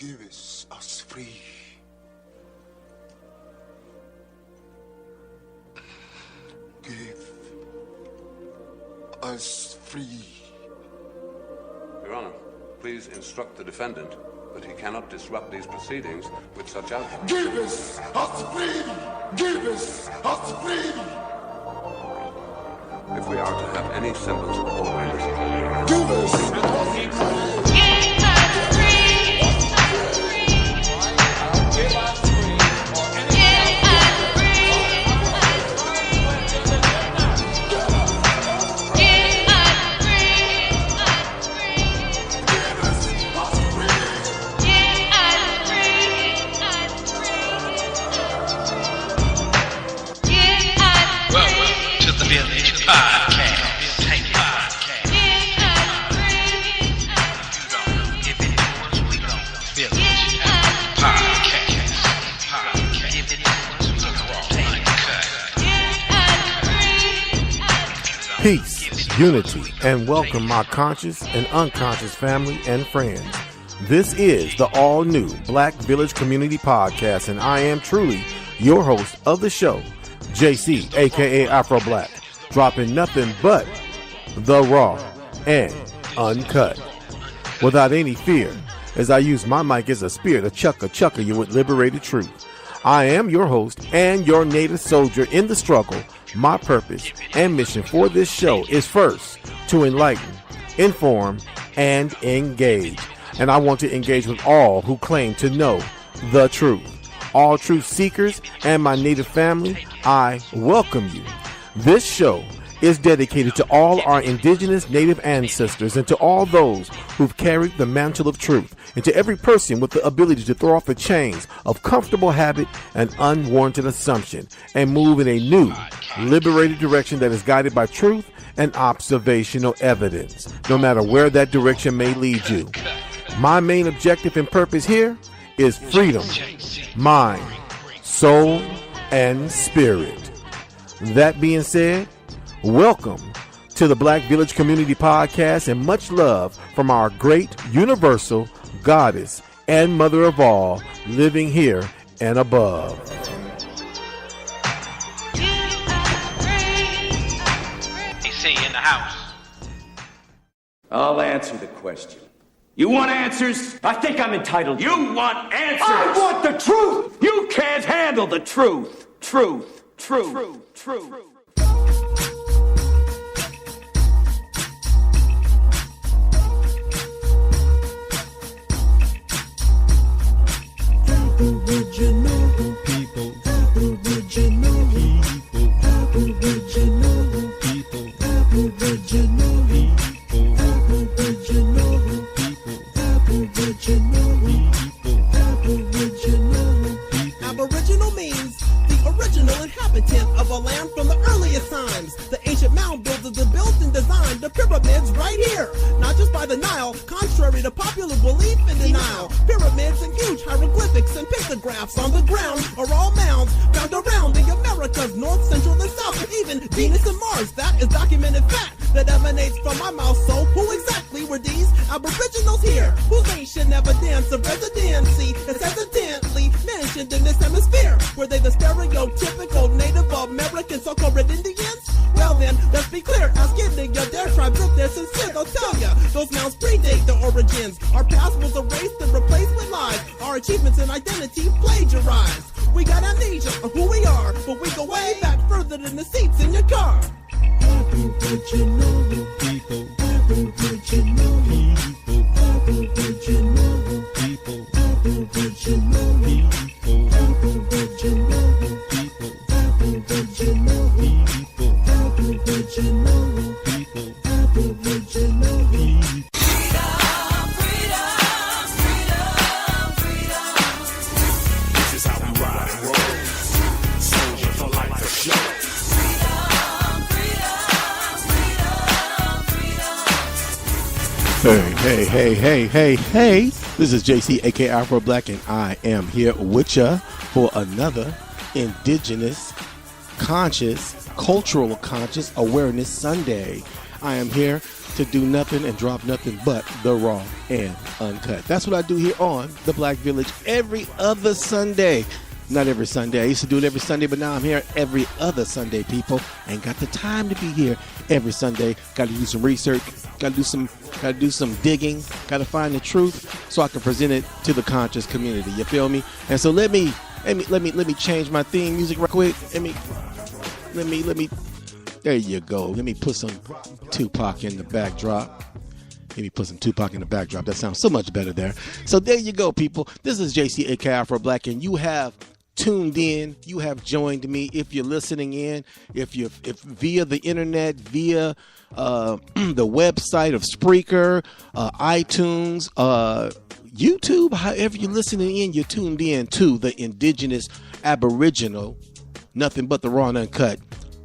Give us free. Give us free. Your Honor, please instruct the defendant that he cannot disrupt these proceedings with such outbursts. Give us free. Give us free. If we are to have any semblance of order in this court, Give us Peace, unity, and welcome my conscious and unconscious family and friends. This is the all-new BlackVillage Community Podcast, and I am truly your host of the show, JC, aka Afro Black, dropping nothing but the raw and uncut, without any fear, as I use my mic as a spear to chuck you with liberated truth. I am your host and your native soldier in the struggle. My purpose and mission for this show is first to enlighten, inform, and engage. And I want to engage with all who claim to know the truth. All truth seekers and my native family, I welcome you. This show is dedicated to all our indigenous native ancestors and to all those who've carried the mantle of truth, and to every person with the ability to throw off the chains of comfortable habit and unwarranted assumption and move in a new, liberated direction that is guided by truth and observational evidence, no matter where that direction may lead you. My main objective and purpose here is freedom, mind, soul, and spirit. That being said, welcome to the BlackVillage Community Podcast, and much love from our great universal goddess and mother of all living here and above. AC in the house. I'll answer the question. You want answers? I think I'm entitled. You want answers? I want the truth! You can't handle the truth. Truth. Aboriginal people, Aboriginal people, Aboriginal people, Aboriginal people, Aboriginal people, Aboriginal people, Aboriginal people. Aboriginal means the original inhabitant of a land from the earliest times. The ancient mound builders that built and designed the pyramids right here, not just by the Nile, contrary to popular belief and denial. Pyramids and huge hieroglyphics and pictographs on the ground are all mounds found around the Americas, North, Central, and South, even Venus and Mars. That is documented fact that emanates from my mouth. So who exactly were these Aboriginals here, whose ancient evidence of residency is hesitantly mentioned in this hemisphere? Were they the stereotypical Native American so-called Red Indians? Well then, let's be clear, ask India, their tribes if they're sincere, they'll tell ya those mounds predate their origins. Our past was erased and replaced with lies, our achievements and identity plagiarized. We got amnesia of who we are, but we go way back further than the seats in your car. Aboriginal people, Aboriginal people, Aboriginal people, Aboriginal people, Aboriginal people, Aboriginal people, Aboriginal people, Aboriginal people. This is how we ride and roll. Soldier for life for sure. Hey. This is JC, aka Afro Black, and I am here with ya for another Indigenous Conscious, Cultural Conscious Awareness Sunday. I am here to do nothing and drop nothing but the raw and uncut. That's what I do here on the Black Village every other Sunday. Not every Sunday. I used to do it every Sunday, but now I'm here every other Sunday, people. Ain't got the time to be here every Sunday. Got to do some research. Got to do some digging. Got to find the truth so I can present it to the conscious community. You feel me? And so let me change my theme music real quick. Let me. There you go. Let me put some Tupac in the backdrop. That sounds so much better there. So there you go, people. This is JC aka Afro Black, and you have tuned in. You have joined me. If you're listening in, if via the internet, via the website of Spreaker, iTunes, YouTube, however you're listening in, you're tuned in to the indigenous, Aboriginal, nothing but the raw and uncut,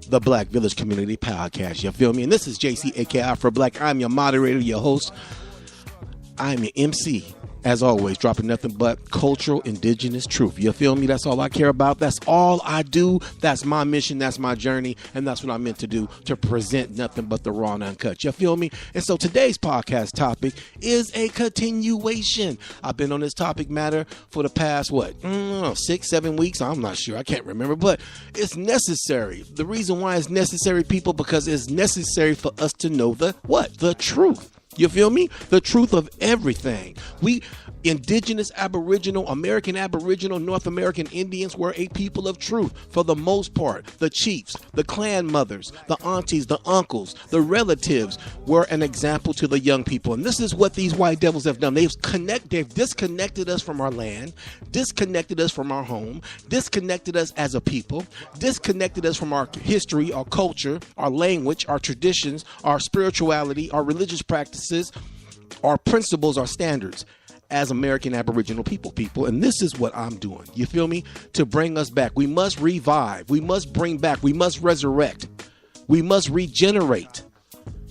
the Black Village Community Podcast. You feel me? And this is JC aka Afro Black. I'm your moderator, your host. I'm your MC. As always, dropping nothing but cultural indigenous truth. You feel me? That's all I care about. That's all I do. That's my mission. That's my journey. And that's what I'm meant to do, to present nothing but the raw and uncut. You feel me? And so today's podcast topic is a continuation. I've been on this topic matter for the past, 6-7 weeks? I'm not sure. I can't remember. But it's necessary. The reason why it's necessary, people, because it's necessary for us to know the truth. You feel me? The truth of everything. We indigenous, Aboriginal, American Aboriginal, North American Indians were a people of truth for the most part. The chiefs, the clan mothers, the aunties, the uncles, the relatives were an example to the young people. And this is what these white devils have done. They've disconnected us from our land, disconnected us from our home, disconnected us as a people, disconnected us from our history, our culture, our language, our traditions, our spirituality, our religious practices, our principles, our standards as American Aboriginal people. And this is what I'm doing. You feel me? To bring us back. We must revive. We must bring back. We must resurrect. We must regenerate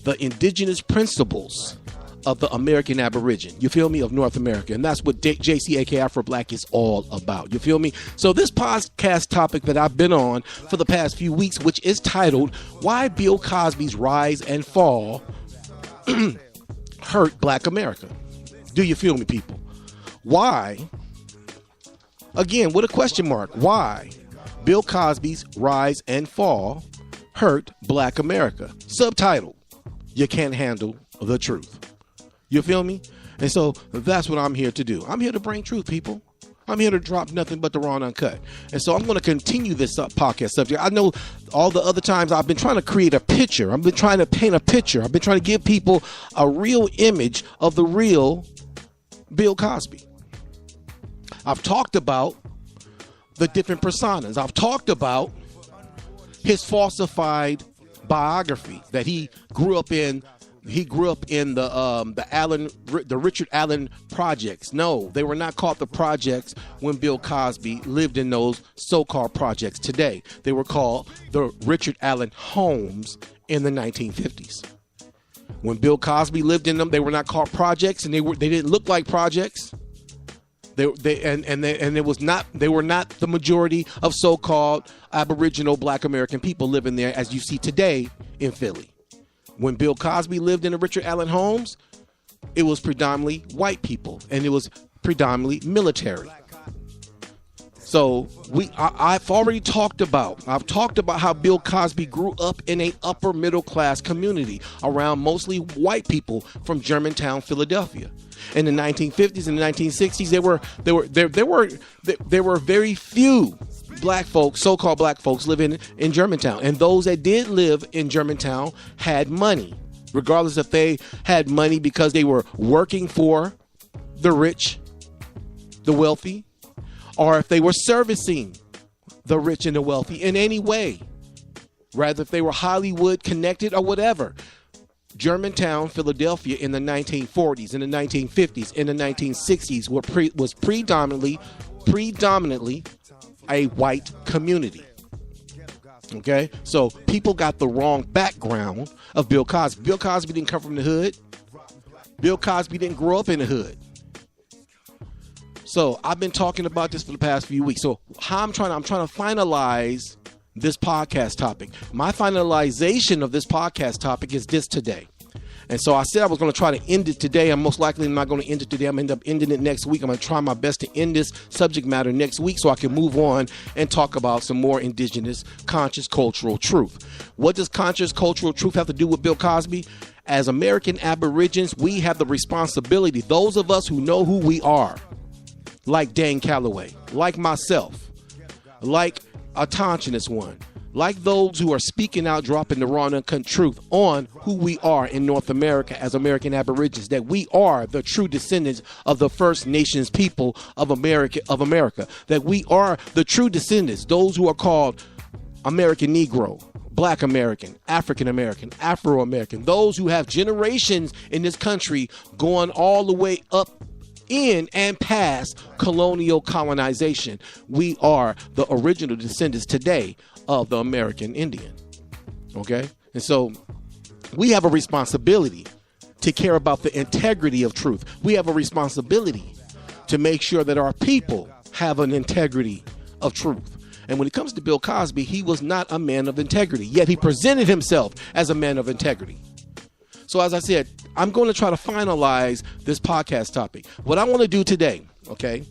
the indigenous principles of the American Aboriginal. You feel me? Of North America. And that's what JC aka Afro Black is all about. You feel me? So this podcast topic that I've been on for the past few weeks, which is titled, Why Bill Cosby's Rise and Fall Hurt Black America. Do you feel me, people? Why? Again, with a question mark. Why Bill Cosby's rise and fall hurt Black America? Subtitled, You Can't Handle the Truth. You feel me? And so that's what I'm here to do. I'm here to bring truth, people. I'm here to drop nothing but the raw and uncut. And so I'm going to continue this podcast subject. I know all the other times I've been trying to create a picture. I've been trying to paint a picture. I've been trying to give people a real image of the real Bill Cosby. I've talked about the different personas. I've talked about his falsified biography that he grew up in. He grew up in the Richard Allen projects. No, they were not called the projects when Bill Cosby lived in those so-called projects today. They were called the Richard Allen homes in the 1950s. When Bill Cosby lived in them, they were not called projects, and they didn't look like projects. They were not the majority of so-called Aboriginal Black American people living there as you see today in Philly. When Bill Cosby lived in the Richard Allen homes, it was predominantly white people, and it was predominantly military. So I've already talked about how Bill Cosby grew up in a upper middle class community around mostly white people from Germantown, Philadelphia. In the 1950s and the 1960s, there were very few black folks, so-called black folks, living in Germantown. And those that did live in Germantown had money, regardless if they had money because they were working for the rich, the wealthy, or if they were servicing the rich and the wealthy in any way, rather if they were Hollywood connected or whatever. Germantown, Philadelphia in the 1940s, in the 1950s, in the 1960s was predominantly a white community. Okay, so people got the wrong background of Bill Cosby. Bill Cosby didn't come from the hood. Bill Cosby didn't grow up in the hood. So I've been talking about this for the past few weeks. So how I'm trying to finalize this podcast topic. My finalization of this podcast topic is this today. And so I said I was going to try to end it today. I'm most likely not going to end it today. I'm going to end up ending it next week. I'm going to try my best to end this subject matter next week so I can move on and talk about some more indigenous conscious cultural truth. What does conscious cultural truth have to do with Bill Cosby? As American Aborigines, we have the responsibility, those of us who know who we are, like Dan Calloway, like myself, like Autonomous One, like those who are speaking out, dropping the raw and uncut truth on who we are in North America as American Aborigines, that we are the true descendants of the First Nations people of America, that we are the true descendants, those who are called American Negro, Black American, African American, Afro American, those who have generations in this country going all the way up in and past colonial colonization. We are the original descendants today of the American Indian. Okay? And so we have a responsibility to care about the integrity of truth. We have a responsibility to make sure that our people have an integrity of truth. And when it comes to Bill Cosby, he was not a man of integrity, yet he presented himself as a man of integrity. So as I said, I'm going to try to finalize this podcast topic. What I want to do today, okay,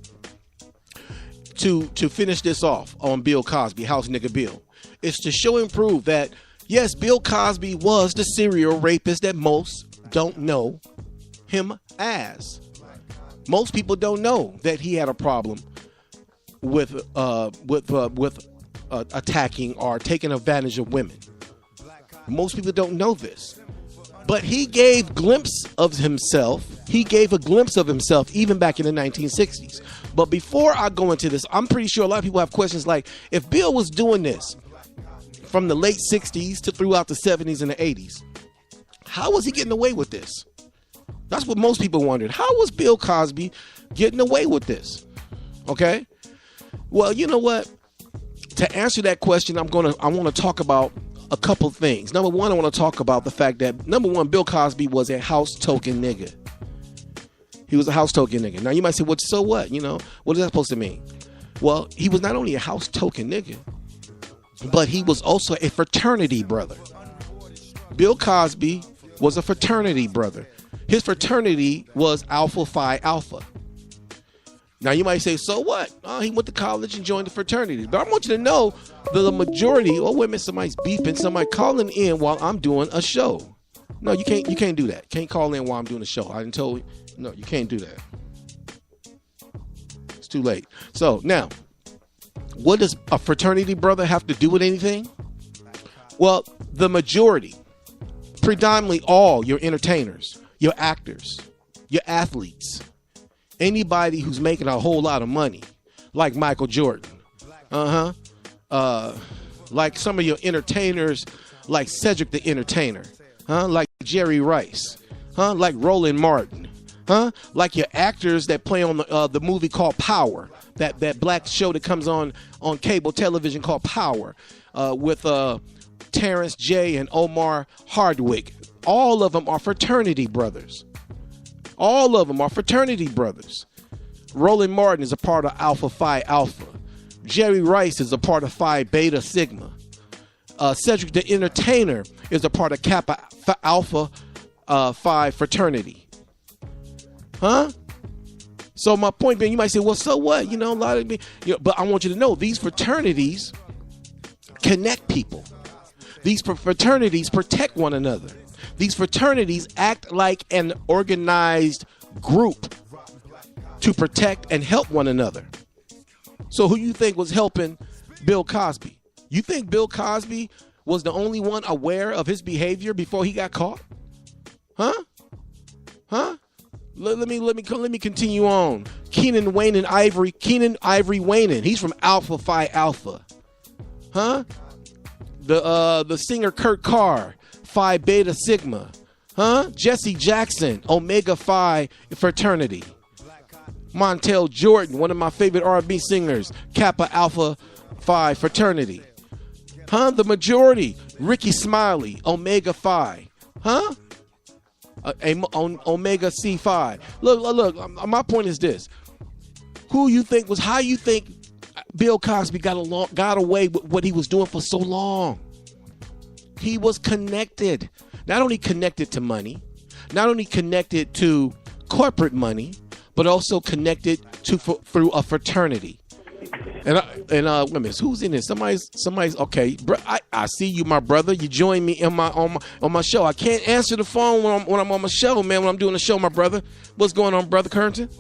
to finish this off on Bill Cosby, House Nigga Bill, is to show and prove that, yes, Bill Cosby was the serial rapist that most don't know him as. Most people don't know that he had a problem with attacking or taking advantage of women. Most people don't know this. But he gave a glimpse of himself even back in the 1960s. But before I go into this, I'm pretty sure a lot of people have questions like, if Bill was doing this from the late 60s to throughout the 70s and the 80s, how was he getting away with this? That's what most people wondered. How was Bill Cosby getting away with this? Okay? Well, you know what? To answer that question, I want to talk about a couple things. Number one, I want to talk about the fact that, number one, Bill Cosby was a house token nigga. He was a house token nigga. Now you might say, well, so what? You know, what is that supposed to mean? Well, he was not only a house token nigga, but he was also a fraternity brother. Bill Cosby was a fraternity brother. His fraternity was Alpha Phi Alpha. Now you might say, so what? He went to college and joined the fraternity. But I want you to know that the majority, oh wait a minute, somebody's beeping, somebody calling in while I'm doing a show. No, you can't do that. Can't call in while I'm doing a show. I didn't tell you. No, you can't do that. It's too late. So now, what does a fraternity brother have to do with anything? Well, the majority, predominantly all your entertainers, your actors, your athletes, anybody who's making a whole lot of money, like Michael Jordan, like some of your entertainers, like Cedric the Entertainer, like Jerry Rice, like Roland Martin, like your actors that play on the movie called Power, that black show that comes on cable television called Power, with Terrence J and Omar Hardwick. All of them are fraternity brothers. All of them are fraternity brothers. Roland Martin is a part of Alpha Phi Alpha. Jerry Rice is a part of Phi Beta Sigma. Cedric the Entertainer is a part of Kappa Alpha Phi fraternity. So my point being, you might say, well, so what? You know, a lot of me, but I want you to know these fraternities connect people. These fraternities protect one another. These fraternities act like an organized group to protect and help one another. So who you think was helping Bill Cosby? You think Bill Cosby was the only one aware of his behavior before he got caught? Let me continue on. Keenan Ivory Wainin. He's from Alpha Phi Alpha. The singer Kurt Carr, Phi Beta Sigma. Jesse Jackson, Omega Phi fraternity. Montel Jordan, one of my favorite R&B singers, Kappa Alpha Phi fraternity. The majority, Ricky Smiley, Omega Phi. Omega C Phi. Look, my point is this. How you think Bill Cosby got away with what he was doing for so long? He was connected, not only connected to money, not only connected to corporate money, but also connected to through a fraternity. And wait a minute, who's in this? Somebody's okay. I see you, my brother. You join me on my show. I can't answer the phone when I'm on my show, man. When I'm doing the show, my brother. What's going on, Brother Currington?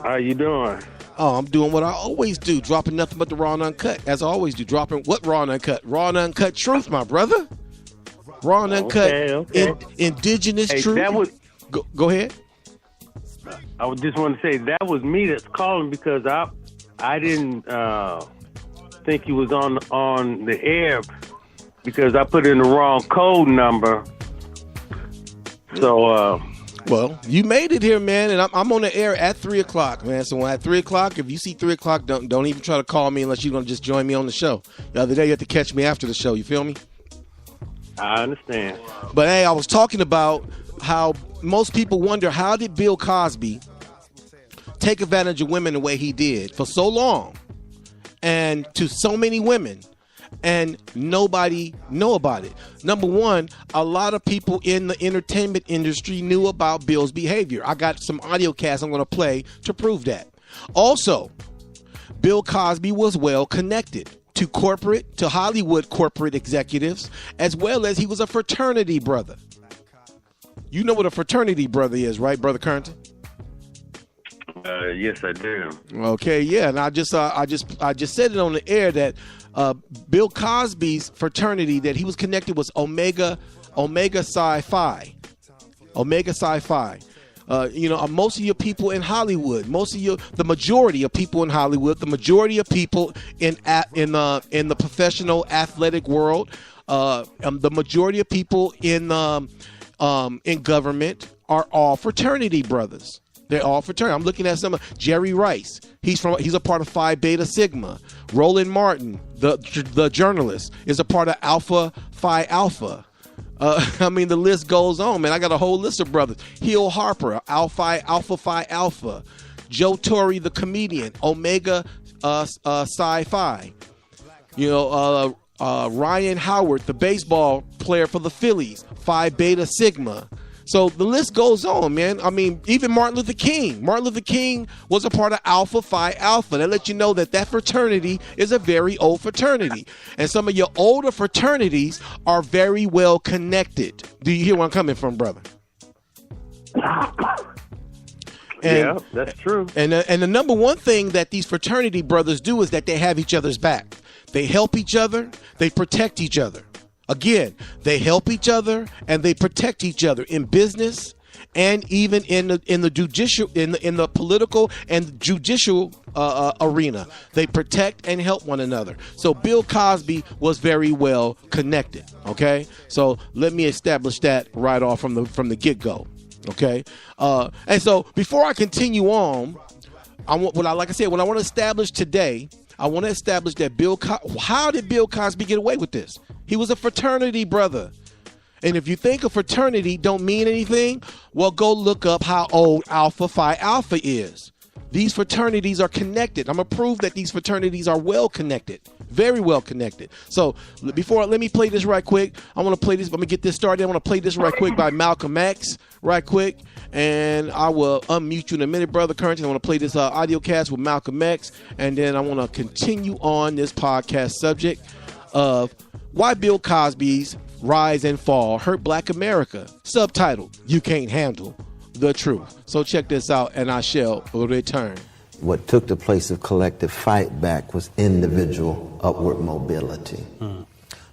How you doing? Oh, I'm doing what I always do, dropping nothing but the raw and uncut, as I always do. Dropping what raw and uncut? Raw and uncut truth, my brother. Raw and uncut, indigenous truth. That was. Go ahead. I would just want to say that was me that's calling because I didn't think he was on the air because I put in the wrong code number. So. Well, you made it here, man, and I'm on the air at 3:00, man. So at 3:00, if you see 3:00, don't even try to call me unless you're gonna just join me on the show. The other day you had to catch me after the show. You feel me? I understand. But hey, I was talking about how most people wonder, how did Bill Cosby take advantage of women the way he did for so long and to so many women and nobody know about it? Number one, a lot of people in the entertainment industry knew about Bill's behavior. I got some audio casts I'm going to play to prove that. Also, Bill Cosby was well connected to Hollywood corporate executives, as well as he was a fraternity brother. You know what a fraternity brother is, right, Brother Currington? Yes, I do. Okay, yeah, and I just said it on the air that Bill Cosby's fraternity that he was connected was Omega Psi Phi. Omega Psi Phi. Most of your people in Hollywood, the majority of people in Hollywood, the majority of people in the professional athletic world, the majority of people in government are all fraternity brothers. They're all fraternity. I'm looking at some of Jerry Rice. He's a part of Phi Beta Sigma. Roland Martin, the journalist, is a part of Alpha Phi Alpha. The list goes on, man. I got a whole list of brothers. Hill Harper, Alpha Phi Alpha. Joe Torre, the comedian, Omega Psi Phi. Ryan Howard, the baseball player for the Phillies, Phi Beta Sigma. So the list goes on, man. Even Martin Luther King. Martin Luther King was a part of Alpha Phi Alpha. That lets you know that fraternity is a very old fraternity. And some of your older fraternities are very well connected. Do you hear where I'm coming from, brother? Yeah, that's true. And the number one thing that these fraternity brothers do is that they have each other's back. They help each other. They protect each other. Again, they help each other and they protect each other in business and even in the judicial, in the political and judicial arena. They protect and help one another. So Bill Cosby was very well connected. Okay, so let me establish that right off from the get-go. Okay, and so before I continue on, what I want to establish today. I want to establish that how did Bill Cosby get away with this? He was a fraternity brother. And if you think a fraternity don't mean anything, well, go look up how old Alpha Phi Alpha is. These fraternities are connected. I'm going to prove that these fraternities are well connected, very well connected. So let me play this right quick. I want to play this. I'm going to get this started. I want to play this right quick by Malcolm X right quick. And I will unmute you in a minute, Brother Currington. I want to play this audio cast with Malcolm X. And then I want to continue on this podcast subject of why Bill Cosby's rise and fall hurt Black America. Subtitled, You Can't Handle the Truth. So check this out and I shall return. What took the place of collective fight back was individual upward mobility.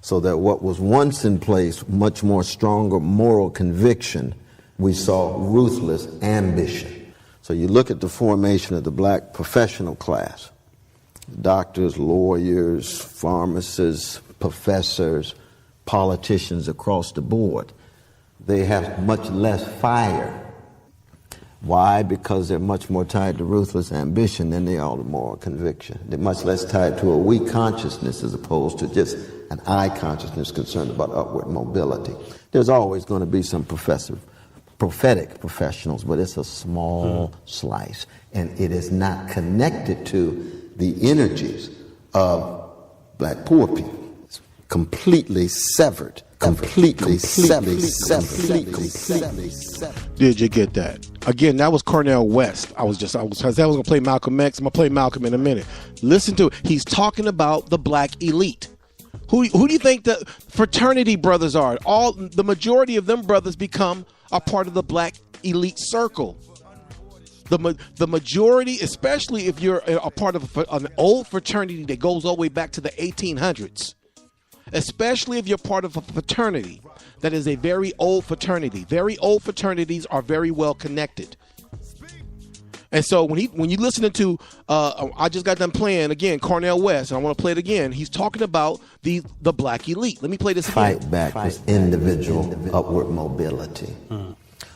So that what was once in place, much more stronger moral conviction, we saw ruthless ambition. So you look at the formation of the Black professional class, doctors, lawyers, pharmacists, professors, politicians across the board. They have much less fire. Why? Because they're much more tied to ruthless ambition than they are to moral conviction. They're much less tied to a we consciousness as opposed to just an I consciousness concerned about upward mobility. There's always going to be some prophetic professionals, but it's a small slice, and it is not connected to the energies of black poor people. It's completely severed. Completely severed. Did you get that? Again, that was Cornel West. I was going to play Malcolm X. I'm going to play Malcolm in a minute. Listen to it. He's talking about the black elite. Who do you think the fraternity brothers are? The majority of them brothers become a part of the black elite circle. The majority, especially if you're a part of an old fraternity that goes all the way back to the 1800s, especially if you're part of a fraternity that is a very old fraternity. Very old fraternities are very well connected. And so when you listening to, I just got done playing again Cornel West, and I want to play it again. He's talking about the black elite. Let me play this again. Fight back was individual upward mobility.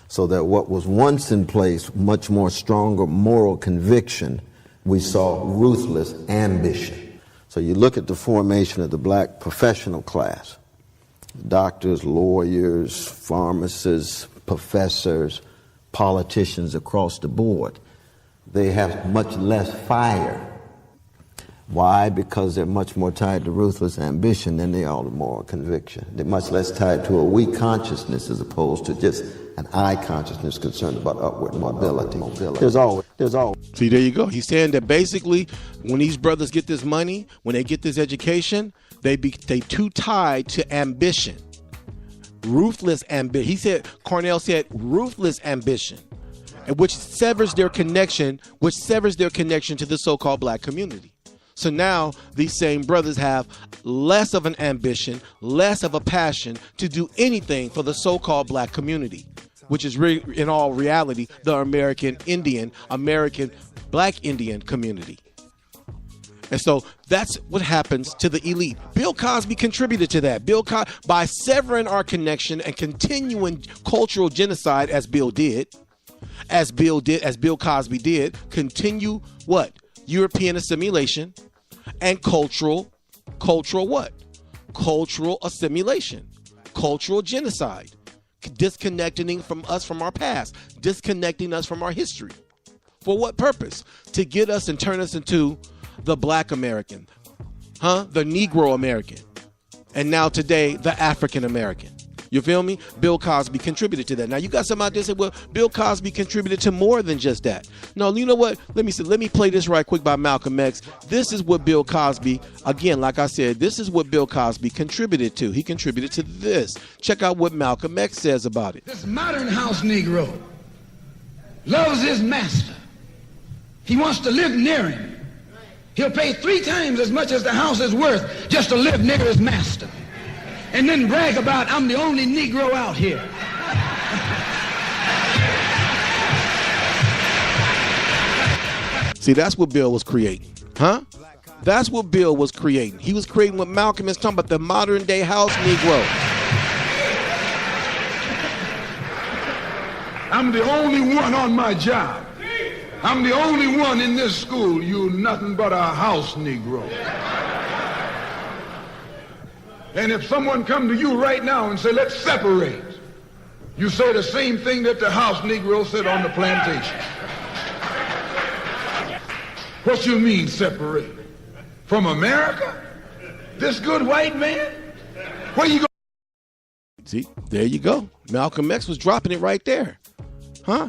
So that what was once in place, much more stronger moral conviction, we saw ruthless ambition. So you look at the formation of the black professional class, doctors, lawyers, pharmacists, professors, politicians across the board. They have much less fire. Why? Because they're much more tied to ruthless ambition than they are to moral conviction. They're much less tied to a we consciousness as opposed to just an I consciousness concerned about upward mobility. There's always. See, there you go. He's saying that basically when these brothers get this money, when they get this education, they too tied to ambition. Ruthless ambition. Cornel said ruthless ambition, which severs their connection to the so-called black community. So now these same brothers have less of an ambition, less of a passion to do anything for the so-called black community, which is in all reality the American black Indian community. And so that's what happens to the elite. Bill Cosby contributed to that. By severing our connection and continuing cultural genocide as Bill Cosby did, continue what? European assimilation and cultural what? Cultural assimilation, cultural genocide, disconnecting from us from our past, disconnecting us from our history. For what purpose? To get us and turn us into the black American, the Negro American, and now today the African American. You feel me? Bill Cosby contributed to that. Now you got some out there say, well, Bill Cosby contributed to more than just that. No, you know what? Let me play this right quick by Malcolm X. This is what Bill Cosby, again, like I said, this is what Bill Cosby contributed to. He contributed to this. Check out what Malcolm X says about it. This modern house Negro loves his master. He wants to live near him. He'll pay 3 times as much as the house is worth just to live near his master. And then brag about, I'm the only Negro out here. See, that's what Bill was creating. That's what Bill was creating. He was creating what Malcolm is talking about, the modern day house Negro. I'm the only one on my job. I'm the only one in this school. You nothing but a house Negro. And if someone come to you right now and say, let's separate, you say the same thing that the house Negro said on the plantation. What you mean separate? From America? This good white man? Where you go? See, there you go. Malcolm X was dropping it right there.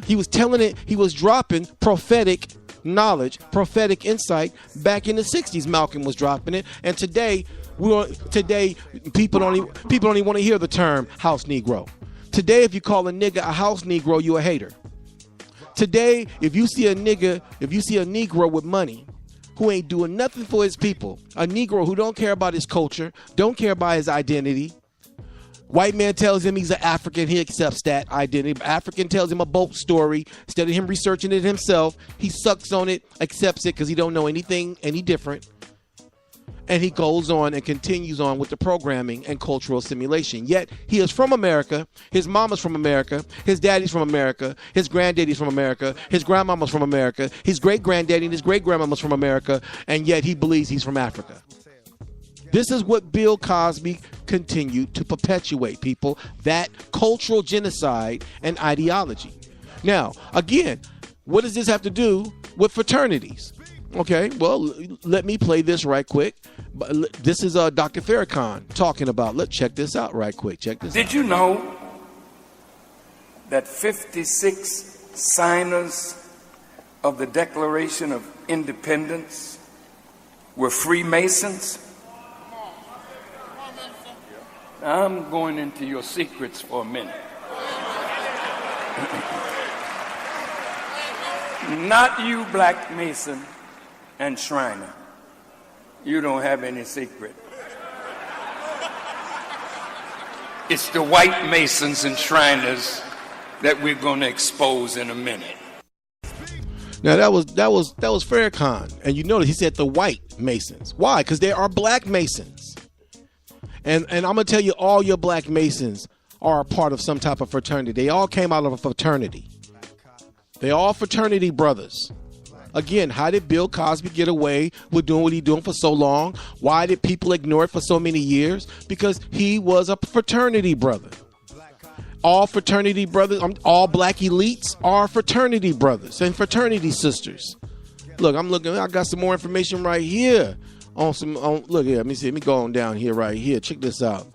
He was telling it, he was dropping prophetic knowledge, prophetic insight back in the 60s. Malcolm was dropping it. And today people don't even want to hear the term house Negro. Today, if you call a nigga a house Negro, you a hater. Today, if you see a Negro with money who ain't doing nothing for his people, a Negro who don't care about his culture, don't care about his identity. White man tells him he's an African, he accepts that identity. African tells him a boat story. Instead of him researching it himself, he sucks on it, accepts it because he don't know anything any different. And he goes on and continues on with the programming and cultural assimilation. Yet he is from America. His mama's from America. His daddy's from America. His granddaddy's from America. His grandmama's from America. His great granddaddy and his great grandmama's from America. And yet he believes he's from Africa. This is what Bill Cosby continued to perpetuate, people, that cultural genocide and ideology. Now, again, what does this have to do with fraternities? Okay, well, let me play this right quick. This is Dr. Farrakhan talking about. Let's check this out right quick. Check this out. Did you know that 56 signers of the Declaration of Independence were Freemasons? I'm going into your secrets for a minute. Not you, Black Mason and Shriner. You don't have any secret. It's the white Masons and Shriners that we're going to expose in a minute. Now that was Farrakhan, and you notice he said the white Masons. Why? Because there are Black Masons, and I'm gonna tell you, all your Black Masons are a part of some type of fraternity. They all came out of a fraternity. They all fraternity brothers. Again, how did Bill Cosby get away with doing what he's doing for so long? Why did people ignore it for so many years? Because he was a fraternity brother. All fraternity brothers, all Black elites are fraternity brothers and fraternity sisters. Look, I got some more information right here look here, let me see. Let me go on down here right here. Check this out.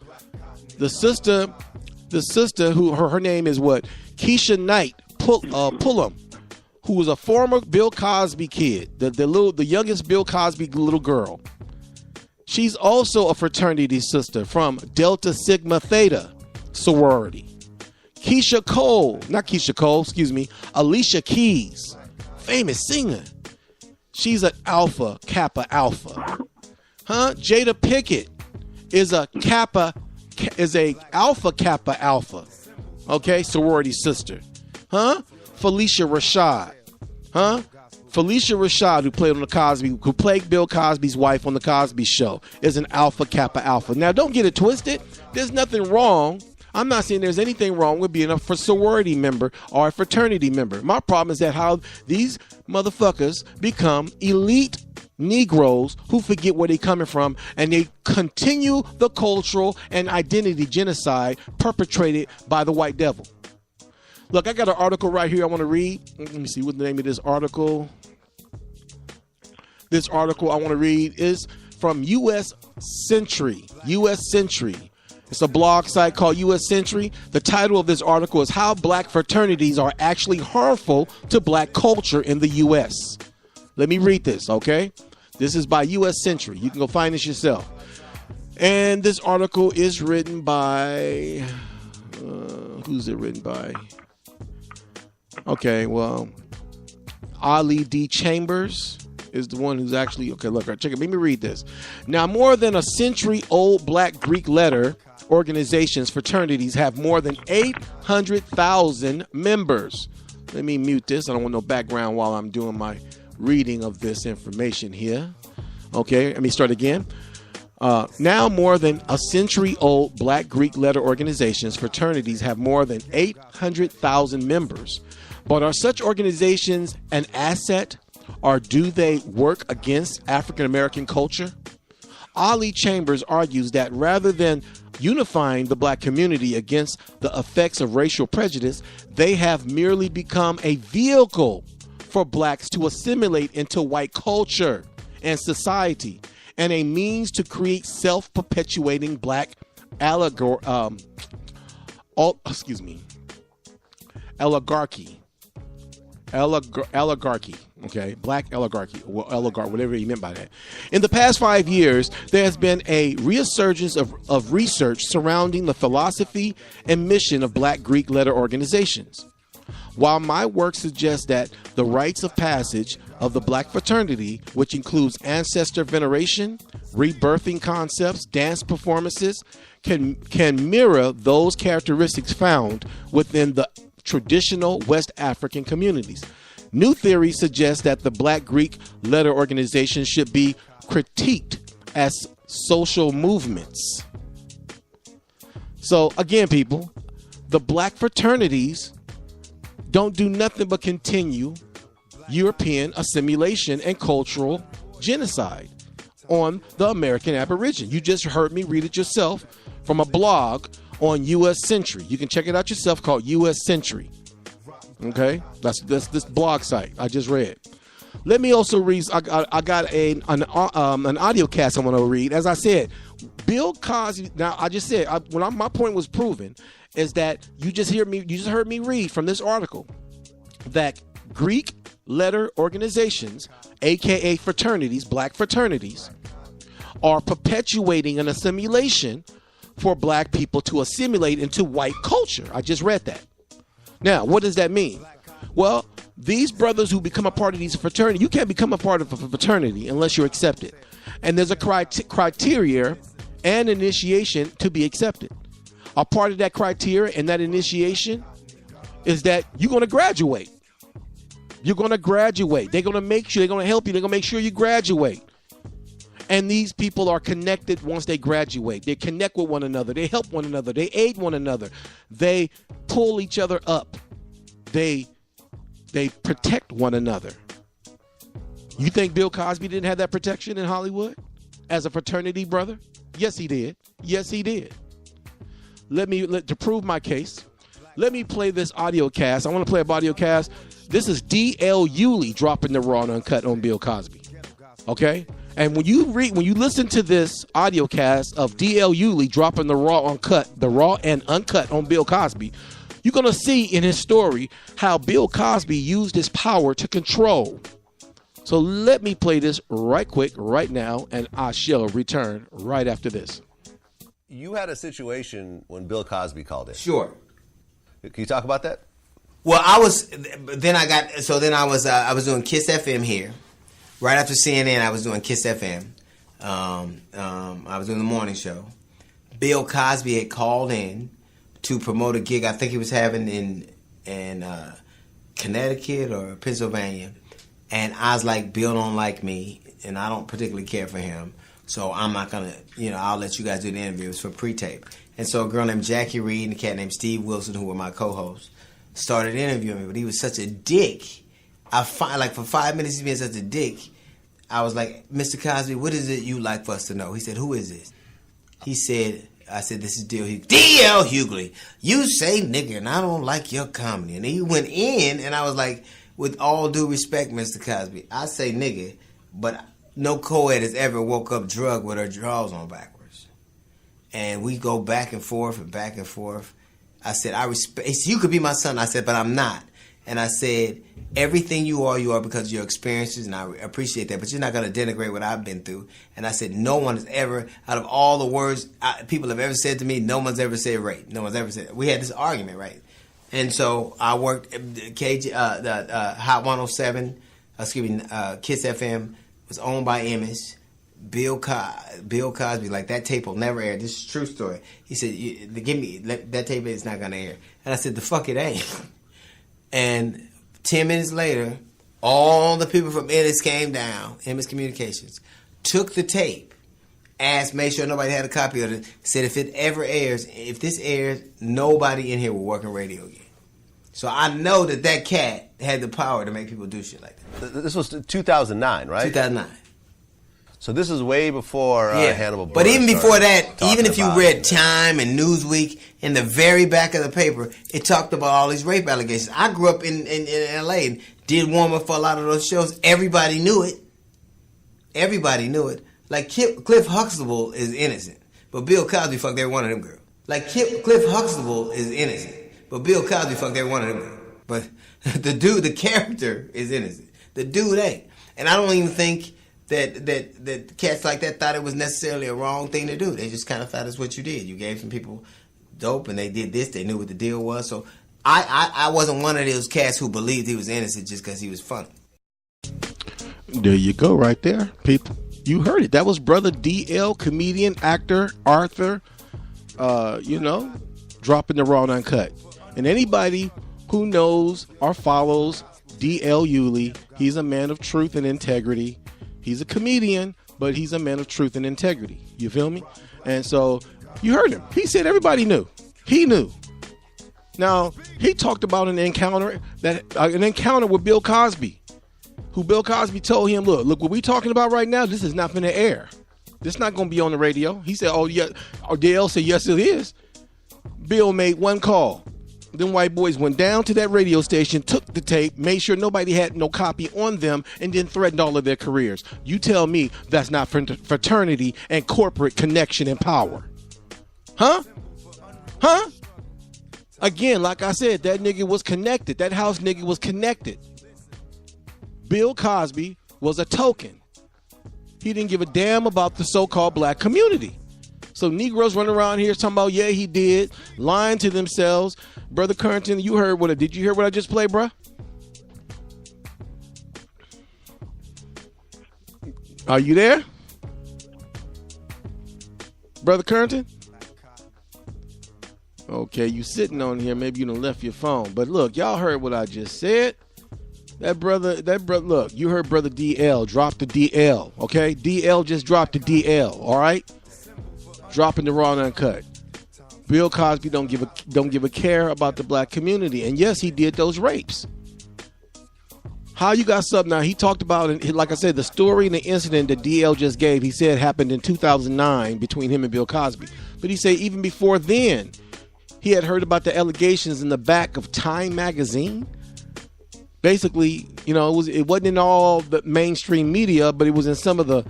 The sister who her name is what? Keisha Knight Pullum, who was a former Bill Cosby kid, the youngest Bill Cosby little girl. She's also a fraternity sister from Delta Sigma Theta sorority. Alicia Keys, famous singer. She's an Alpha Kappa Alpha. Jada Pinkett is a Alpha Kappa Alpha. Okay, sorority sister. Felicia Rashad. Felicia Rashad, who played Bill Cosby's wife on the Cosby Show, is an Alpha Kappa Alpha. Now, don't get it twisted. There's nothing wrong. I'm not saying there's anything wrong with being a sorority member or a fraternity member. My problem is that how these motherfuckers become elite Negroes who forget where they're coming from, and they continue the cultural and identity genocide perpetrated by the white devil. Look, I got an article right here I want to read. Let me see what the name of this article. This article I want to read is from U.S. Century. U.S. Century. It's a blog site called U.S. Century. The title of this article is How Black Fraternities Are Actually Harmful to Black Culture in the U.S. Let me read this, okay? This is by U.S. Century. You can go find this yourself. And this article is written by... who's it written by? Okay, well, Ali D. Chambers is the one who's actually... Okay, look, check it. Let me read this. Now, more than a century-old Black Greek letter organizations, fraternities have more than 800,000 members. Let me mute this. I don't want no background while I'm doing my reading of this information here. Okay, let me start again. Now more than a century-old Black Greek letter organizations, fraternities have more than 800,000 members. But are such organizations an asset, or do they work against African American culture? Ali Chambers argues that rather than unifying the Black community against the effects of racial prejudice, they have merely become a vehicle for Blacks to assimilate into white culture and society, and a means to create self-perpetuating Black oligarchy. Okay, Black oligarchy, whatever he meant by that. In the past 5 years, there has been a resurgence of research surrounding the philosophy and mission of Black Greek letter organizations. While my work suggests that the rites of passage of the Black fraternity, which includes ancestor veneration, rebirthing concepts, dance performances, can mirror those characteristics found within the traditional West African communities, new theories suggest that the Black Greek letter organizations should be critiqued as social movements. So again, people, the Black fraternities don't do nothing but continue European assimilation and cultural genocide on the American Aboriginal. You just heard me read it yourself from a blog on U.S. Century. You can check it out yourself, called U.S. Century. Okay, that's this blog site I just read. Let me also read. I got an audio cast I want to read. As I said, Bill Cosby. Now I just said my point was proven is that you just heard me read from this article that Greek letter organizations, aka fraternities, black fraternities, are perpetuating an assimilation for black people to assimilate into white culture. I just read that. Now, what does that mean? Well, these brothers who become a part of these fraternity, you can't become a part of a fraternity unless you're accepted. And there's a criteria and initiation to be accepted. A part of that criteria and that initiation is that you're going to graduate. You're going to graduate. They're going to make sure, they're going to help you. They're going to make sure you graduate. And these people are connected once they graduate. They connect with one another. They help one another. They aid one another. They pull each other up. They protect one another. You think Bill Cosby didn't have that protection in Hollywood as a fraternity brother? Yes, he did. Yes, he did. To prove my case, let me play this audio cast. I want to play a audio cast. This is D.L. Yulee dropping the raw and uncut on Bill Cosby. Okay? And when you listen to this audio cast of D.L. Yulee dropping the raw and uncut on Bill Cosby, you're going to see in his story how Bill Cosby used his power to control. So let me play this right quick, right now, and I shall return right after this. You had a situation when Bill Cosby called in. Sure. Can you talk about that? Well, I was doing Kiss FM here. Right after CNN, I was doing Kiss FM. I was doing the morning show. Bill Cosby had called in to promote a gig I think he was having in Connecticut or Pennsylvania. And I was like, Bill don't like me, and I don't particularly care for him. So I'm not going to, I'll let you guys do the interviews for pre-tape. And so a girl named Jackie Reed and a cat named Steve Wilson, who were my co-hosts, started interviewing me. But he was such a dick. For 5 minutes, he's been such a dick. I was like, Mr. Cosby, what is it you like for us to know? He said, who is this? I said, this is D.L. Hughley. You say nigger, and I don't like your comedy. And he went in, and I was like, with all due respect, Mr. Cosby, I say nigger, but no co-ed has ever woke up drug with her drawers on backwards. And we go back and forth and back and forth. I said, I respect, you could be my son. I said, but I'm not. And I said, everything you are because of your experiences, and I appreciate that, but you're not going to denigrate what I've been through. And I said, no one has ever, out of all the words people have ever said to me, no one's ever said rape. No one's ever said that. We had this argument, right? And so I worked Hot 107, Kiss FM, was owned by Emmys. Bill Cosby, like, that tape will never air. This is a true story. He said, that tape is not going to air. And I said, the fuck it ain't. And 10 minutes later, all the people from Emmys came down, Emmys Communications, took the tape, made sure nobody had a copy of it, said if this airs, nobody in here will work in radio again. So I know that cat had the power to make people do shit like that. This was 2009, right? 2009. So this is way before Hannibal Buress. But even before that, even if you read Time and Newsweek, in the very back of the paper, it talked about all these rape allegations. I grew up in L.A. and did warm up for a lot of those shows. Everybody knew it. Like Cliff Huxtable is innocent, but Bill Cosby fucked every one of them girls. Like Cliff Huxtable is innocent, but Bill Cosby fucked every one of them girls. But the character is innocent. The dude ain't. And I don't even think that cats like that thought it was necessarily a wrong thing to do. They just kind of thought it's what you did. You gave some people dope and they did this. They knew what the deal was. So I wasn't one of those cats who believed he was innocent just because he was funny. There you go right there, people. You heard it. That was brother DL, comedian, actor, Arthur, dropping the raw and uncut. And anybody who knows or follows DL Yulee, he's a man of truth and integrity. He's a comedian, but he's a man of truth and integrity. You feel me? And so you heard him. He said everybody knew. He knew. Now, he talked about an encounter with Bill Cosby, who Bill Cosby told him, look, what we talking about right now, this is not finna air. This not going to be on the radio. He said, oh, yeah. Or DL said, yes, it is. Bill made one call. Them white boys went down to that radio station, took the tape, made sure nobody had no copy on them, and then threatened all of their careers. You tell me that's not fraternity and corporate connection and power. Huh? Huh? Again, like I said, that nigga was connected. That house nigga was connected. Bill Cosby was a token. He didn't give a damn about the so-called black community. So Negroes running around here talking about, yeah, he did, lying to themselves. Brother Currington, you heard what? Did you hear what I just played, bruh? Are you there? Brother Currington? Okay, you sitting on here. Maybe you done left your phone. But look, y'all heard what I just said. That brother, look, you heard Brother DL drop the DL, okay? DL just dropped the DL, all right? Dropping the raw and uncut. Bill Cosby don't give a care about the black community. And yes, he did those rapes. How you got something now? He talked about, like I said, the story and the incident that DL just gave, he said happened in 2009 between him and Bill Cosby. But he said even before then, he had heard about the allegations in the back of Time magazine. Basically, you know, it wasn't in all the mainstream media, but it was in some of the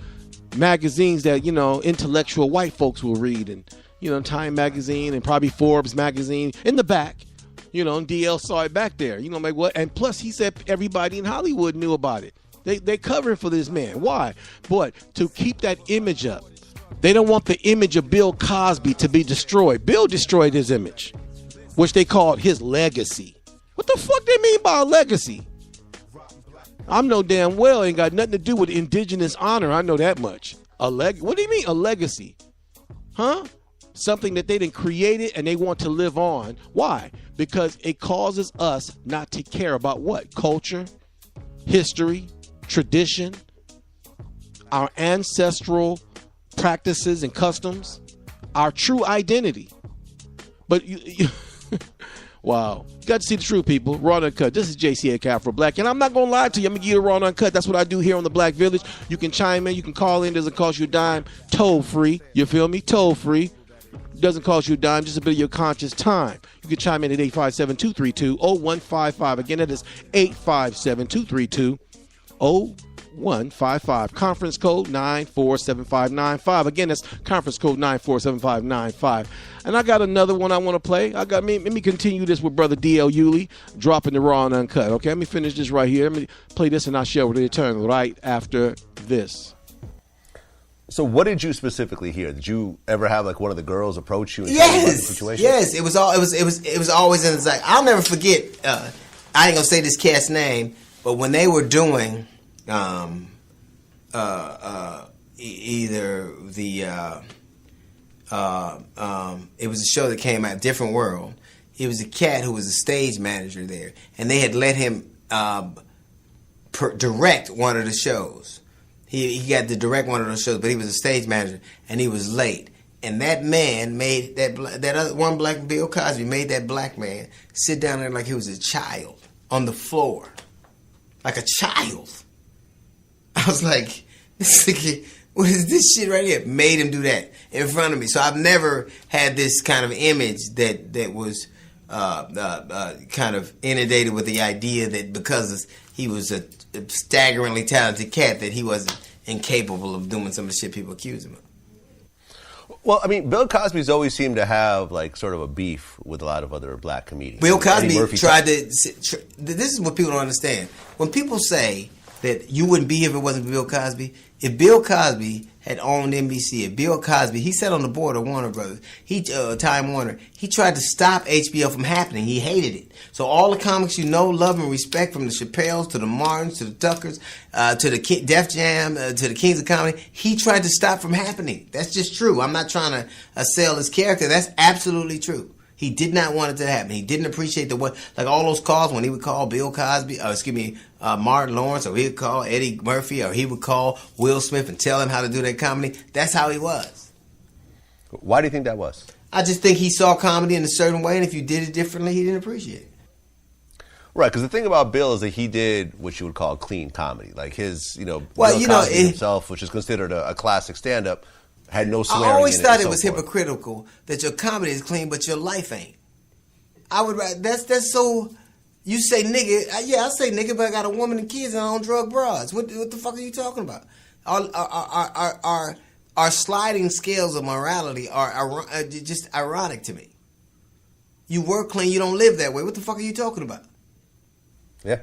magazines that, you know, intellectual white folks will read, and, you know, Time magazine and probably Forbes magazine in the back, you know, and DL saw it back there, you know, like what? And plus he said everybody in Hollywood knew about it. They covering for this man. Why? But to keep that image up. They don't want the image of Bill Cosby to be destroyed. Bill destroyed his image, which they called his legacy. What the fuck they mean by a legacy? I'm no damn well ain't got nothing to do with indigenous honor. I know that much. What do you mean a legacy? Huh? Something that they didn't create it and they want to live on. Why? Because it causes us not to care about what? Culture, history, tradition, our ancestral practices and customs, our true identity. But you wow. You got to see the truth, people. Raw and Uncut. This is JCA Afro Black. And I'm not going to lie to you. I'm going to give you the Raw and Uncut. That's what I do here on the Black Village. You can chime in. You can call in. Doesn't cost you a dime. Toll free. You feel me? Toll free. Doesn't cost you a dime. Just a bit of your conscious time. You can chime in at 857-232-0155. Again, that is 857-232-0155. Conference code 947595. Again, that's conference code 947595. And I got another one I want to play. Let me continue this with Brother D.L. Yulee, dropping the raw and uncut. Okay, let me finish this right here. Let me play this and I'll share with the return right after this. So what did you specifically hear? Did you ever have like one of the girls approach you and yes, tell you about the situation? Yes, it was always in the like I'll never forget. I ain't gonna say this cat's name, but when they were doing either the it was a show that came out, Different World. It was a cat who was a stage manager there, and they had let him direct one of the shows. He got to direct one of those shows, but he was a stage manager, and he was late. And that man made that other one black Bill Cosby made that black man sit down there like he was a child on the floor, like a child. I was like, what is this shit right here? Made him do that in front of me. So I've never had this kind of image that was kind of inundated with the idea that because he was a staggeringly talented cat that he wasn't incapable of doing some of the shit people accuse him of. Well, I mean, Bill Cosby's always seemed to have like sort of a beef with a lot of other black comedians. Bill Cosby tried to. This is what people don't understand. When people say that you wouldn't be here if it wasn't for Bill Cosby, if Bill Cosby had owned NBC, if Bill Cosby, he sat on the board of Warner Brothers, Time Warner, he tried to stop HBO from happening. He hated it. So all the comics you know, love, and respect, from the Chappelles to the Martins to the Tuckers to the Def Jam to the Kings of Comedy, he tried to stop from happening. That's just true. I'm not trying to sell his character. That's absolutely true. He did not want it to happen. He didn't appreciate like all those calls when he would call Bill Cosby, Martin Lawrence, or he would call Eddie Murphy, or he would call Will Smith and tell him how to do that comedy. That's how he was. Why do you think that was? I just think he saw comedy in a certain way, and if you did it differently, he didn't appreciate it. Right, because the thing about Bill is that he did what you would call clean comedy, like his, Bill Cosby himself, which is considered a classic stand-up. had no swearing. I always in thought it it was forth. hypocritical that your comedy is clean, but your life ain't. I would. That's so. You say nigga, yeah, I say nigga, but I got a woman and kids and I don't drug bras. What the fuck are you talking about? Our sliding scales of morality are just ironic to me. You work clean, you don't live that way. What the fuck are you talking about? Yeah.